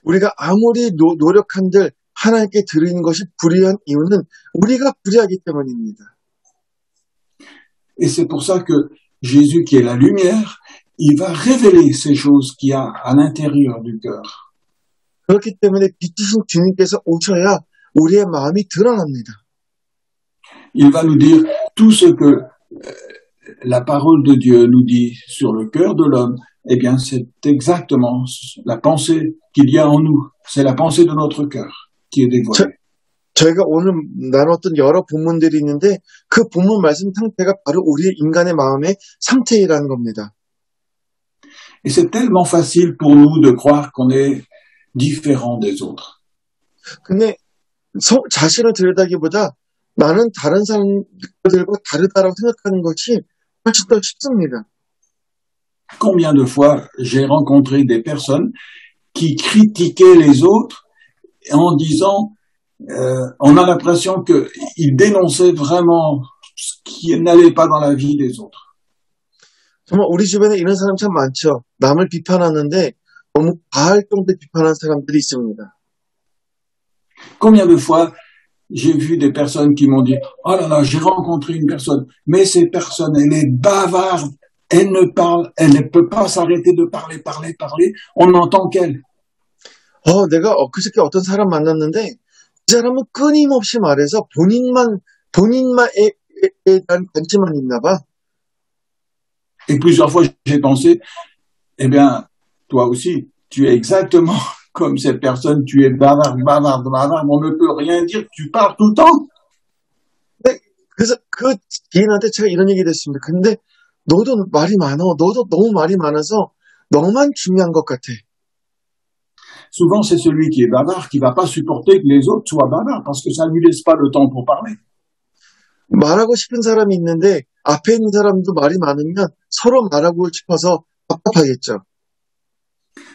Speaker 5: 우리가 아무리 노력한들 하나님께 드리는 것이 불의한 이유는 우리가 불의하기 때문입니다.
Speaker 4: Et c'est pour ça que Jésus, qui est la lumière, il va révéler ces choses qu'il y a à l'intérieur du cœur.
Speaker 5: 그렇기 때문에 빛이신 주님께서 오셔야 우리의 마음이 드러납니다.
Speaker 4: Il va nous dire tout ce que la parole de Dieu nous dit sur le cœur de l'homme. Eh bien, c'est exactement la pensée qu'il y a en nous. C'est la pensée de notre cœur qui est dévoilée.
Speaker 5: 저희가 오늘 나눴던 여러 본문들이 있는데 그 본문 말씀 상태가 바로 우리의 인간의 마음의 상태라는 겁니다.
Speaker 4: Et c'est tellement facile pour nous de croire qu'on est différent des autres.
Speaker 5: 근데 자신을 들여다기보다 나는 다른 사람들과 다르다라고 생각하는 것이 훨씬 더 쉽습니다.
Speaker 4: Combien de fois j'ai rencontré des personnes qui critiquaient les autres en disant, on a l'impression qu'ils dénonçaient vraiment ce qui n'allait pas dans la vie des autres.
Speaker 5: 정말 우리 주변에 이런 사람 참 많죠. 남을 비판하는데 너무 과할 정도로 비판하는 사람들이 있습니다.
Speaker 4: Combien de fois j'ai vu des personnes qui m'ont dit, oh là là, j'ai rencontré une personne, mais cette personne, elle est bavarde, elle ne peut pas s'arrêter de parler, on n'entend qu'elle.
Speaker 5: 내가 그저께 어떤 사람 만났는데 이 사람은 끊임없이 말해서 본인만에 대한 관심만 있나 봐.
Speaker 4: Et plusieurs fois, j'ai pensé, eh bien, toi aussi, tu es exactement comme cette personne, tu es bavard, on ne peut rien dire, tu parles tout le temps.
Speaker 5: 그래서 그 지인한테 제가 이런 얘기 됐습니다. 근데 너도 말이 많어. 너도 너무 말이 많아서 너만 중요한 것 같아.
Speaker 4: Souvent, c'est celui qui est bavard qui va pas supporter que les autres soient bavards parce que ça ne lui laisse pas le temps pour parler.
Speaker 5: 말하고 싶은 사람이 있는데 앞에 있는 사람도 말이 많으면 서로 말하고 싶어서 답답하겠죠.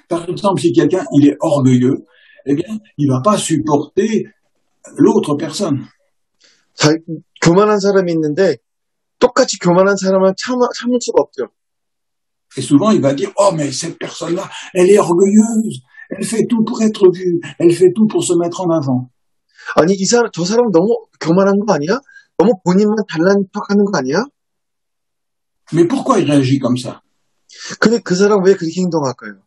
Speaker 4: Par exemple, si quelqu'un il est orgueilleux, eh bien, il va pas supporter l'autre personne.
Speaker 5: 교만한 사람이 있는데 똑같이 교만한 사람은 참을 수가 없죠.
Speaker 4: Et souvent, il va dire, oh, mais cette personne-là, elle est orgueilleuse, elle fait tout pour être vue, elle fait tout pour se mettre en avant.
Speaker 5: 아니, 저 사람 너무 교만한 거 아니야? 너무 본인만 잘난 척하는 거 아니야?
Speaker 4: Mais pourquoi il réagit comme ça?
Speaker 5: 근데 그 사람 왜 그렇게 행동할까요?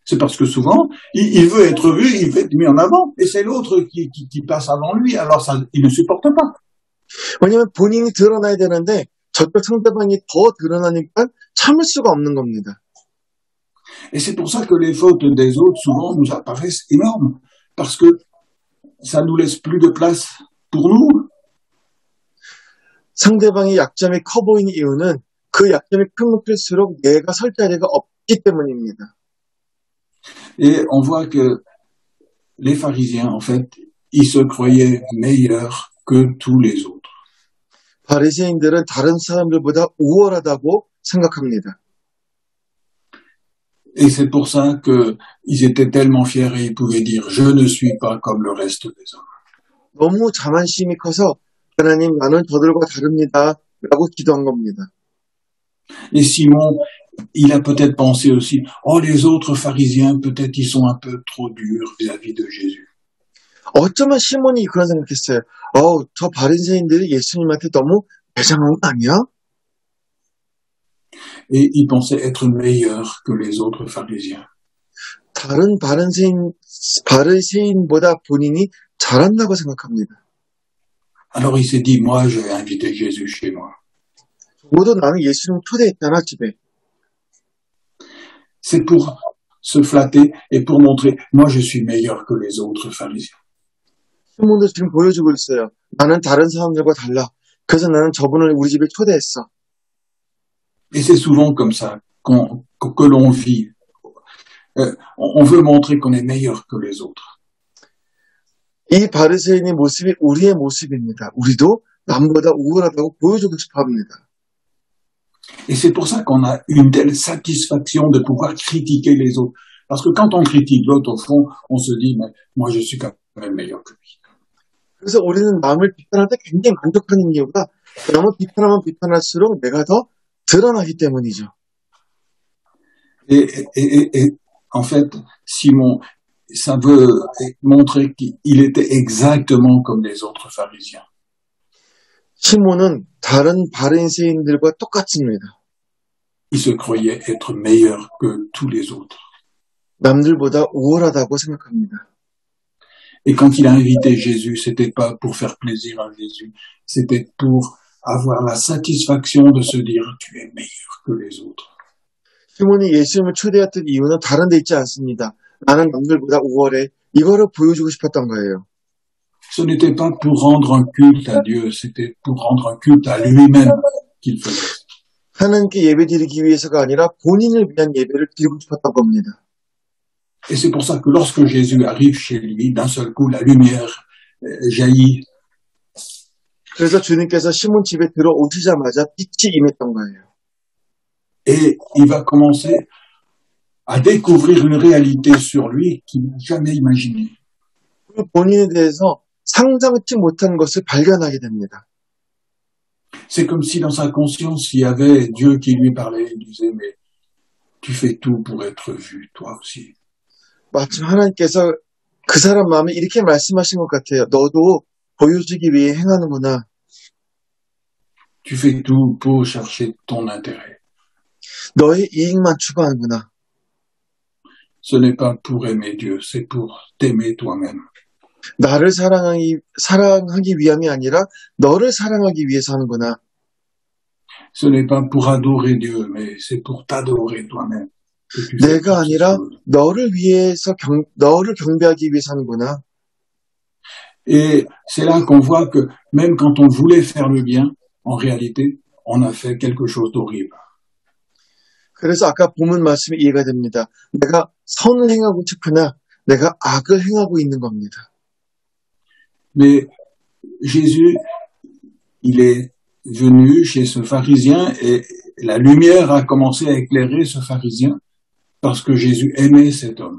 Speaker 4: C'est parce que souvent, il veut être vu, il veut être mis en avant, et c'est l'autre qui passe avant lui, alors ça, il ne supporte pas.
Speaker 5: 왜냐면 본인이 드러나야 되는데 저쪽 상대방이 더 드러나니까 참을 수가 없는 겁니다.
Speaker 4: Et c'est pour ça que les fautes des autres, souvent, nous apparaissent énormes, parce que ça nous laisse plus de place pour nous.
Speaker 5: 상대방의 약점이 커 보이는 이유는 그 약점이 크면 클수록 내가 설 자리가 없기 때문입니다.
Speaker 4: Et on voit que les pharisiens, en fait, ils se croyaient meilleurs que tous les autres.
Speaker 5: 바리새인들은 다른 사람들보다 우월하다고 생각합니다.
Speaker 4: Et c'est pour ça qu'ils étaient tellement fiers et ils pouvaient dire, je ne suis pas comme le reste des hommes.
Speaker 5: 너무 자만심이 커서 하나님 나는 저들과 다릅니다 라고 기도한 겁니다.
Speaker 4: Et Simon, il a peut-être pensé aussi, oh, les autres pharisiens, peut-être ils sont un peu trop durs vis-à-vis de Jésus.
Speaker 5: 어쩌면 시몬이 그런 생각했어요. 저 바리새인들이 예수님한테 너무 매장한 거 아니야?
Speaker 4: Et il pensait être meilleur que les autres pharisiens.
Speaker 5: 다른 바리새인보다 본인이 잘한다고 생각합니다.
Speaker 4: Alors il s'est dit, moi je vais inviter Jésus chez moi.
Speaker 5: 적어도 나는 예수님 초대했잖아 집에.
Speaker 4: C'est pour se flatter et pour montrer, moi je suis meilleur que les autres pharisiens.
Speaker 5: 시몬도 지금 보여주고 있어요. 나는 다른 사람들과 달라. 그래서 나는 저분을 우리 집에 초대했어.
Speaker 4: Et c'est souvent comme ça que l'on vit. On veut montrer qu'on est meilleur que les autres.
Speaker 5: 이 바리새인의 모습이 우리의 모습입니다. 우리도 남보다 우월하다고 보여주고 싶어 합니다.
Speaker 4: Et c'est pour ça qu'on a une telle satisfaction de pouvoir critiquer les autres. Parce que quand on critique l'autre, au fond, on se dit, mais moi je suis quand même meilleur que lui.
Speaker 5: 그래서 우리는 남을 비판할 때 굉장히 만족하는 이유가 남을 비판하면 비판할수록 내가 더 드러나기 때문이죠.
Speaker 4: Et en fait, Simon, ça veut montrer qu'il était exactement comme les autres pharisiens.
Speaker 5: 시몬은 다른 바리새인들과 똑같습니다.
Speaker 4: Il se croyait être meilleur que tous les autres.
Speaker 5: 남들보다 우월하다고 생각합니다.
Speaker 4: Et quand il a invité Jésus, c'était pas pour faire plaisir à Jésus, c'était pour avoir la satisfaction de se dire tu es meilleur que les autres.
Speaker 5: 시몬이 예수님을 초대했던 이유는 다른 데 있지 않습니다. 나는 남들보다 우월해. 이거를 보여주고 싶었던 거예요.
Speaker 4: Ce n'était pas pour rendre un culte à Dieu, c'était pour rendre un culte à lui-même qu'il faisait.
Speaker 5: 하나님께 예배드리기 위해서가 아니라 본인을 위한 예배를 드리고 싶었던 겁니다.
Speaker 4: Et c'est pour ça que lorsque Jésus arrive chez lui, d'un seul coup, la lumière jaillit.
Speaker 5: 그래서 주님께서 시몬 집에 들어오시자마자 빛이 임했던 거예요.
Speaker 4: Et il va commencer à découvrir une réalité sur lui qu'il n'a jamais imaginée.
Speaker 5: 그 본인에 대해서 상상치 못한 것을 발견하게 됩니다.
Speaker 4: C'est comme si dans sa conscience, il y avait Dieu qui lui parlait et disait, mais tu fais tout pour être vu, toi aussi.
Speaker 5: 마침 하나님께서 그 사람 마음에 이렇게 말씀하신 것 같아요. 너도 보여주기 위해 행하는구나.
Speaker 4: Tu fais tout pour chercher ton intérêt.
Speaker 5: 너의 이익만 추구하는구나.
Speaker 4: Ce n'est pas pour aimer Dieu, c'est pour t'aimer toi-même.
Speaker 5: 나를 사랑하기 위함이 아니라 너를 사랑하기 위해서 하는구나.
Speaker 4: Ce n'est pas pour adorer Dieu, mais c'est pour t'adorer toi-même. que tu fais
Speaker 5: 내가
Speaker 4: toutes ces
Speaker 5: 아니라
Speaker 4: choses.
Speaker 5: 너를 경배하기 위해서 하는구나.
Speaker 4: Et c'est là qu'on voit que même quand on voulait faire le bien, en réalité, on a fait quelque chose d'horrible.
Speaker 5: 그래서 아까 본문 말씀이 이해가 됩니다. 내가 선을 행하고 싶으나 내가 악을 행하고 있는 겁니다.
Speaker 4: Mais Jésus, il est venu chez ce pharisien et la lumière a commencé à éclairer ce pharisien parce que Jésus aimait cet homme.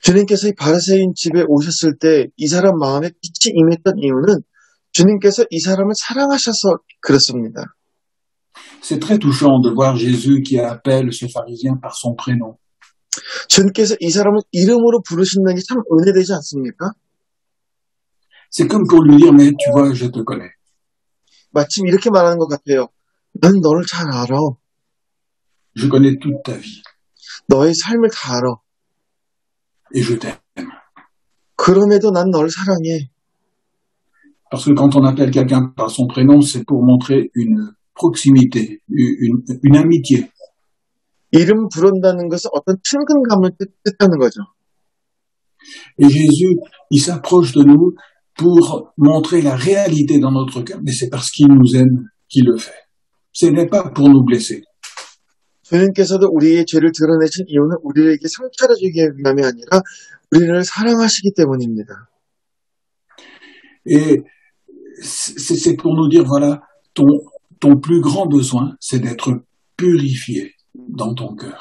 Speaker 5: 주님께서 이 바리새인 집에 오셨을 때 이 사람 마음에 빛이 임했던 이유는 주님께서 이 사람을 사랑하셔서 그렇습니다.
Speaker 4: C'est très touchant de voir Jésus qui appelle ce pharisien par son prénom.
Speaker 5: 주님께서 이 사람을 이름으로 부르신다는 게 참 은혜되지 않습니까?
Speaker 4: C'est comme pour lui dire, mais tu vois, je te connais.
Speaker 5: 마침 이렇게 말하는 것 같아요. 난 너를 잘 알아.
Speaker 4: Je connais toute ta vie
Speaker 5: 너의 삶을 다 알아.
Speaker 4: et je t'aime.
Speaker 5: 그럼에도 난 너를 사랑해.
Speaker 4: Parce que quand on appelle quelqu'un par son prénom, c'est pour montrer une proximité, une amitié.
Speaker 5: 이름 부른다는 것은 어떤 친근감을 뜻하는 거죠.
Speaker 4: Et Jésus, il s'approche de nous pour montrer la réalité dans notre cœur, mais c'est parce qu'il nous aime qu'il le fait. Ce n'est pas pour nous blesser.
Speaker 5: 주님께서도 우리의 죄를 드러내신 이유는 우리에게 상처를 주기 위함이 아니라 우리를 사랑하시기 때문입니다.
Speaker 4: Et c'est pour nous dire, voilà, ton plus grand besoin, c'est d'être purifié dans ton cœur.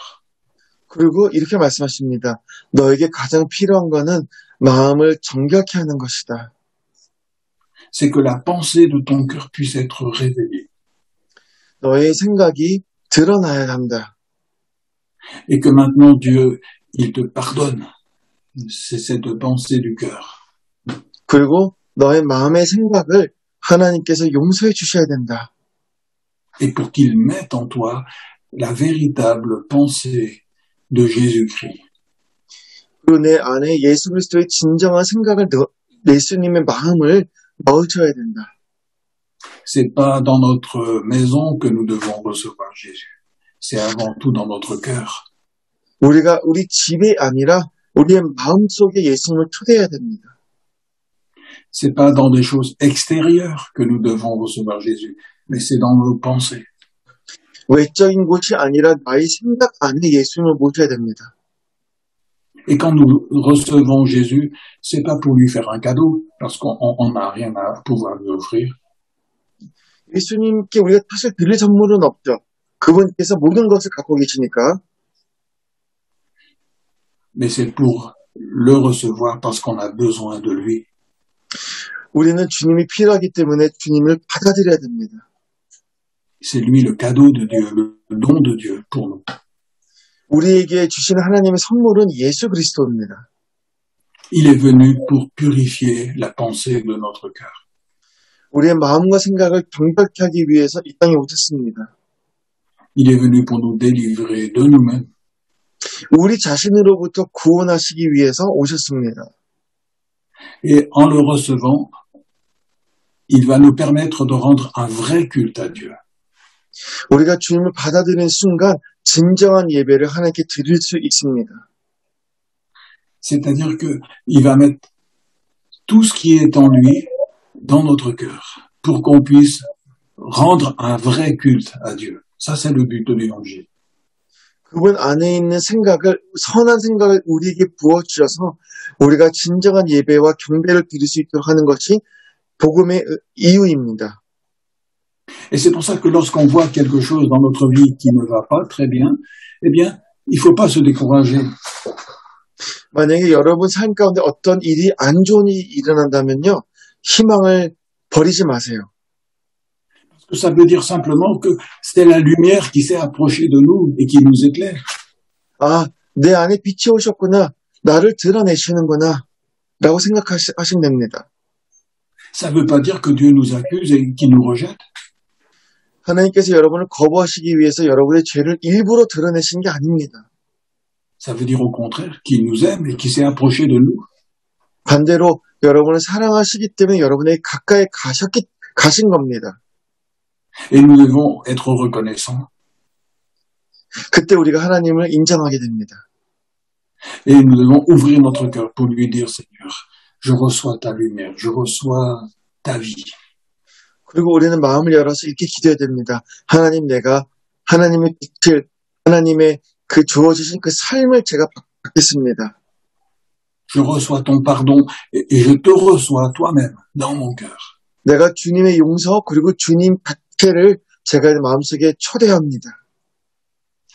Speaker 5: 그리고 이렇게 말씀하십니다. 너에게 가장 필요한 것은 마음을 정결케 하는 것이다.
Speaker 4: C'est que la pensée de ton cœur puisse être révélée.
Speaker 5: 너의 생각이 드러나야 한다.
Speaker 4: Et que maintenant Dieu, il te pardonne. C'est cette pensée du cœur.
Speaker 5: 그리고 너의 마음의 생각을 하나님께서 용서해 주셔야 된다.
Speaker 4: Et pour qu'il mette en toi la véritable pensée de Jésus-Christ.
Speaker 5: 그리고 내 안에 예수 그리스도의 진정한 생각을 예수님의 마음을 넣으셔야 된다.
Speaker 4: C'est pas dans notre maison que nous devons recevoir Jésus. C'est avant tout dans notre cœur.
Speaker 5: 우리가 우리 집이 아니라 우리의 마음속에 예수님을 초대해야 됩니다.
Speaker 4: C'est pas dans des choses extérieures que nous devons recevoir Jésus, mais c'est dans nos pensées.
Speaker 5: 외적인 곳이 아니라 나의 생각 안에 예수님을 모셔야 됩니다.
Speaker 4: Et quand nous recevons Jésus, c'est pas pour lui faire un cadeau, parce qu'on n'a rien à pouvoir lui offrir.
Speaker 5: 예수님께 우리가 사실 드릴 선물은 없죠. 그분께서 모든 것을 갖고 계시니까.
Speaker 4: Mais c'est pour le recevoir parce qu'on a besoin de lui.
Speaker 5: 우리는 주님이 필요하기 때문에 주님을 받아들여야 됩니다.
Speaker 4: C'est lui le cadeau de Dieu, le don de Dieu pour nous.
Speaker 5: 우리에게 주신 하나님의 선물은 예수 그리스도입니다.
Speaker 4: Il est venu pour purifier la pensée de notre cœur.
Speaker 5: 우리의 마음과 생각을 경박하게 하기 위해서 이 땅에 오셨습니다.
Speaker 4: Il est venu pour nous délivrer de nous-mêmes.
Speaker 5: 우리 자신으로부터 구원하시기 위해서 오셨습니다.
Speaker 4: Et en le recevant, il va nous permettre de rendre un vrai culte à Dieu.
Speaker 5: 우리가 주님을 받아들이는 순간 진정한 예배를 하나님께 드릴 수 있습니다.
Speaker 4: C'est-à-dire qu'il va mettre tout ce qui est en lui dans notre cœur pour qu'on puisse rendre un vrai culte à Dieu. Ça, c'est le but de l'évangile.
Speaker 5: 그분 안에 있는 생각을, 선한 생각을 우리에게 부어주셔서 우리가 진정한 예배와 경배를 드릴 수 있도록 하는 것이 복음의 이유입니다.
Speaker 4: Et c'est pour ça que lorsqu'on voit quelque chose dans notre vie qui ne va pas très bien, eh bien, il ne faut pas se décourager.
Speaker 5: 만약에 여러분 삶 가운데 어떤 일이 안 좋은 일이 일어난다면요, 희망을 버리지 마세요.
Speaker 4: Ça veut dire simplement que c'est la lumière qui s'est approchée de nous et qui nous éclaire.
Speaker 5: 아, 내 안에 빛이 오셨구나, 나를 드러내시는구나 라고 생각하시면 됩니다.
Speaker 4: Ça ne veut pas dire que Dieu nous accuse et qu'il nous rejette.
Speaker 5: 하나님께서 여러분을 거부하시기 위해서 여러분의 죄를 일부러 드러내신 게 아닙니다.
Speaker 4: Ça veut dire au contraire qu'il nous aime et qu'il s'est approché de nous.
Speaker 5: 반대로 여러분을 사랑하시기 때문에 여러분에게 가까이 가신 겁니다.
Speaker 4: Et nous devons être reconnaissants.
Speaker 5: 그때 우리가 하나님을 인정하게 됩니다.
Speaker 4: Et nous devons ouvrir notre cœur pour lui dire, Seigneur, je reçois ta lumière, je reçois ta vie.
Speaker 5: 그리고 우리는 마음을 열어서 이렇게 기도해야 됩니다. 하나님, 내가 하나님의 빛을, 하나님의 그 주어주신 그 삶을 제가 받겠습니다.
Speaker 4: Je reçois ton pardon et je te reçois toi-même dans mon cœur.
Speaker 5: 내가 주님의 용서 그리고 주님 박해를 제가 마음속에 초대합니다.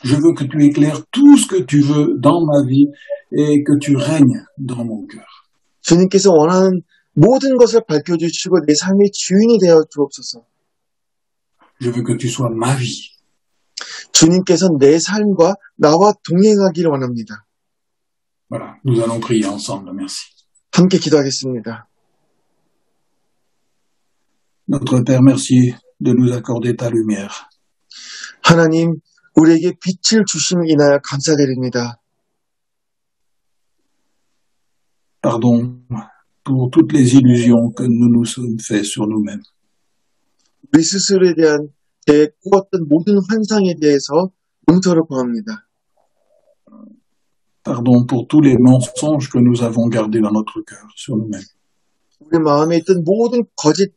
Speaker 4: Je veux que tu éclaires tout ce que tu veux dans ma vie et que tu règnes dans mon cœur.
Speaker 5: 주님께서 원하는 모든 것을 밝혀주시고 내 삶의 주인이 되어 주옵소서.
Speaker 4: Je veux que tu sois ma vie.
Speaker 5: 주님께서 내 삶과 나와 동행하기를 원합니다.
Speaker 4: Voilà, nous allons prier ensemble, merci.
Speaker 5: 함께 기도하겠습니다.
Speaker 4: Notre Père, merci de nous accorder ta lumière.
Speaker 5: 하나님, 우리에게 빛을 주심을 인하여 감사드립니다.
Speaker 4: Pardon pour toutes les illusions que nous nous sommes faits sur nous-mêmes.
Speaker 5: 우리 스스로에 대한 내 꾸었던 모든 환상에 대해서 용서를 구합니다.
Speaker 4: Pardon pour tous les mensonges que nous avons gardés dans notre cœur sur nous-mêmes.
Speaker 5: 우리 마음에 있던 모든 거짓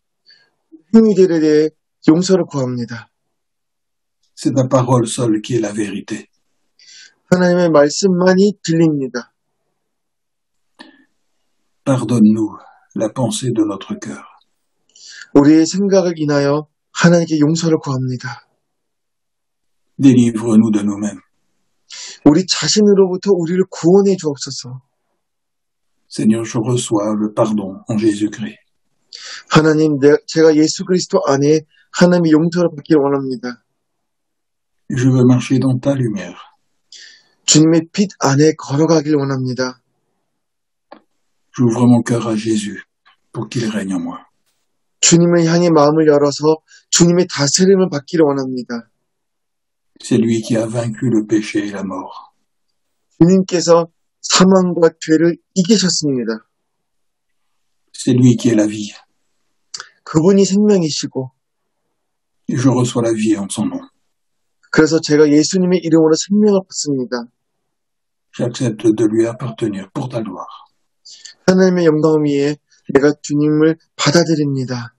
Speaker 5: 행위들에 대해 용서를 구합니다.
Speaker 4: C'est ta parole seule qui est la vérité.
Speaker 5: 하나님의 말씀만이 진리입니다.
Speaker 4: Pardonne-nous la pensée de notre cœur.
Speaker 5: 우리의 생각을 인하여 하나님께 용서를 구합니다.
Speaker 4: Délivre-nous de nous-mêmes.
Speaker 5: 우리 자신으로부터 우리를 구원해 주옵소서.
Speaker 4: Seigneur, je reçois le pardon en Jésus-Christ.
Speaker 5: 하나님, 제가 예수 그리스도 안에 하나님의 용서를 받기를 원합니다.
Speaker 4: Je veux marcher dans ta lumière.
Speaker 5: 주님의 빛 안에 걸어가길 원합니다.
Speaker 4: J'ouvre mon cœur à Jésus pour qu'il règne en moi.
Speaker 5: 주님을 향해 마음을 열어서 주님의 다스림을 받기를 원합니다.
Speaker 4: C'est lui qui a vaincu le péché et la mort.
Speaker 5: 주님께서 사망과 죄를 이기셨습니다.
Speaker 4: C'est lui qui est la vie.
Speaker 5: 그분이 생명이시고
Speaker 4: Et je reçois la vie en son nom.
Speaker 5: 그래서 제가 예수님의 이름으로 생명을 받습니다.
Speaker 4: J'accepte de lui appartenir pour ta gloire.
Speaker 5: 하나님의 영광 위에 내가 주님을 받아들입니다.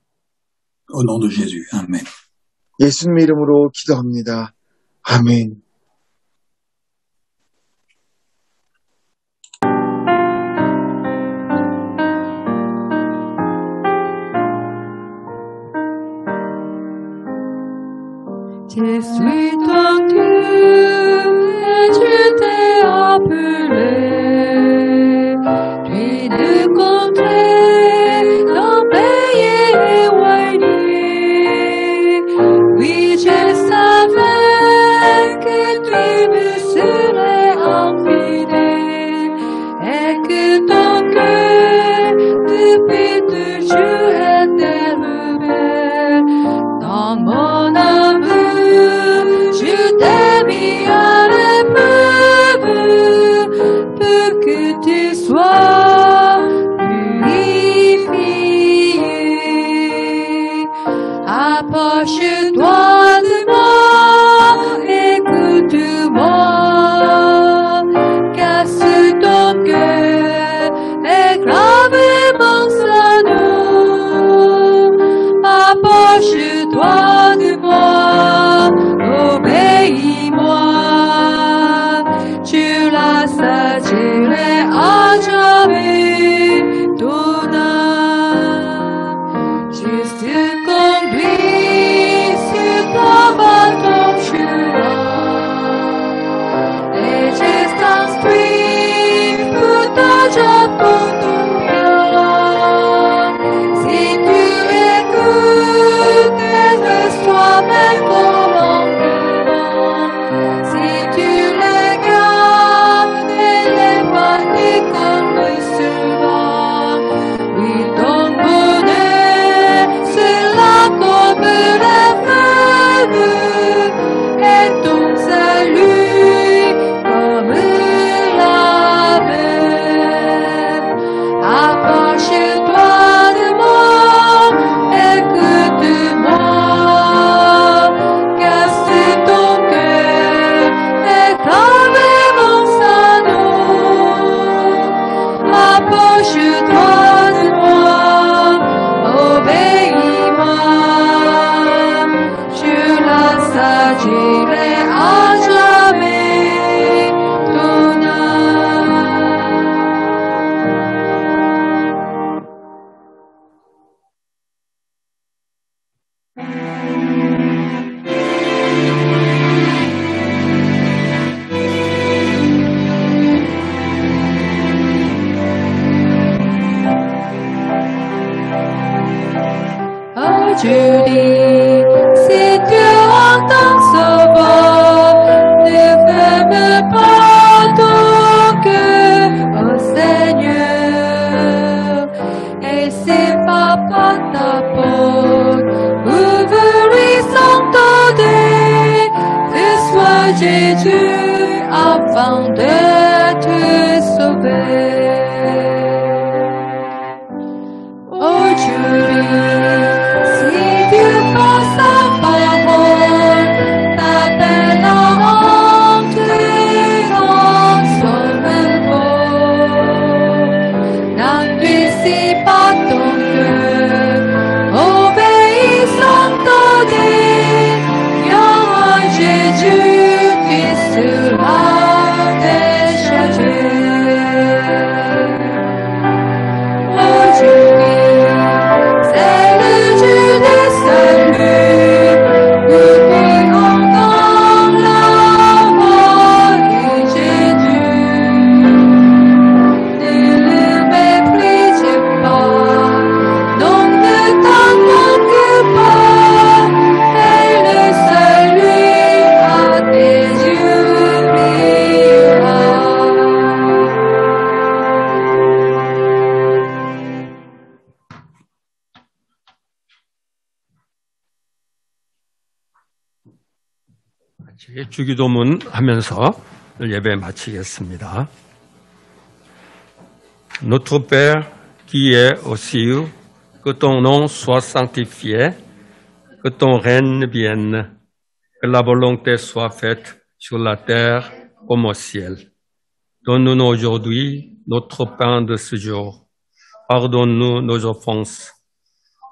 Speaker 4: Au nom de Jésus. Amen.
Speaker 5: 예수님의 이름으로 기도합니다. 아멘.
Speaker 2: Je suis ton Dieu et je t'ai appelé. Tu ne comptais ton pays éloigné. Oui, je savais que tu me serais infidèle et que ton cœur depuis toujours est élevé. Jésus afin de te sauver. Aujourd'hui, si Dieu par sa parole t'appelle à entrer dans son repos, n'endurcis pas ton cœur, obéissant au défiant à Jésus qui sera déchargé. Aujourd'hui, c'est le jour du salut, nous vivons dans la voie de Jésus. Ne le méprise pas, donc ne t'en manque pas, et le salut à tes yeux brillera.
Speaker 1: 주기도문 하면서 예배 마치겠습니다. Notre Père qui es aux cieux, que ton nom soit sanctifié, que ton règne vienne, que la volonté soit faite sur la terre comme au ciel. Donne-nous aujourd'hui notre pain de ce jour. Pardonne-nous nos offenses,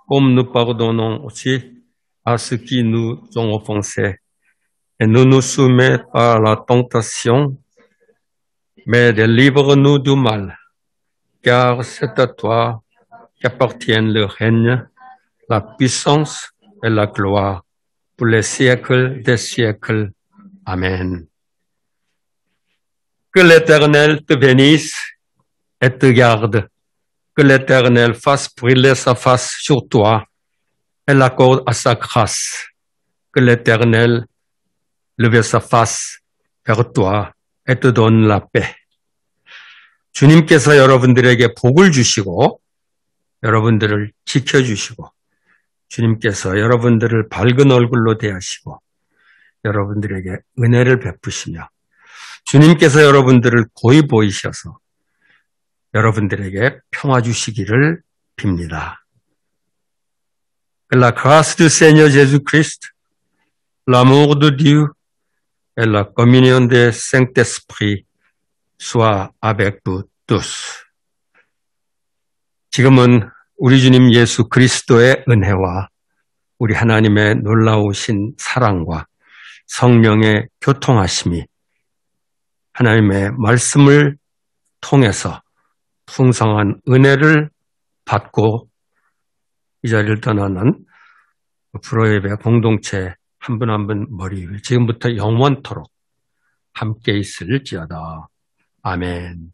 Speaker 1: comme nous pardonnons aussi à ceux qui nous ont offensés. Et ne nous soumets pas à la tentation, mais délivre-nous du mal, car c'est à toi qu'appartiennent le règne, la puissance et la gloire pour les siècles des siècles. Amen. Que l'Éternel te bénisse et te garde. Que l'Éternel fasse briller sa face sur toi et l'accorde à sa grâce. Que l'Éternel lève sa face vers toi et te donne la paix. 주님께서 여러분들에게 복을 주시고 여러분들을 지켜주시고 주님께서 여러분들을 밝은 얼굴로 대하시고 여러분들에게 은혜를 베푸시며 주님께서 여러분들을 고이 보이셔서 여러분들에게 평화 주시기를 빕니다. Que la grâce du Seigneur Jésus-Christ, l'amour de Dieu et la communion du Saint-Esprit soit avec vous tous. 지금은 우리 주님 예수 그리스도의 은혜와 우리 하나님의 놀라우신 사랑과 성령의 교통하심이 하나님의 말씀을 통해서 풍성한 은혜를 받고 이 자리를 떠나는 프로예배 공동체 한 분 한 분 머리 위에 지금부터 영원토록 함께 있을지어다. 아멘.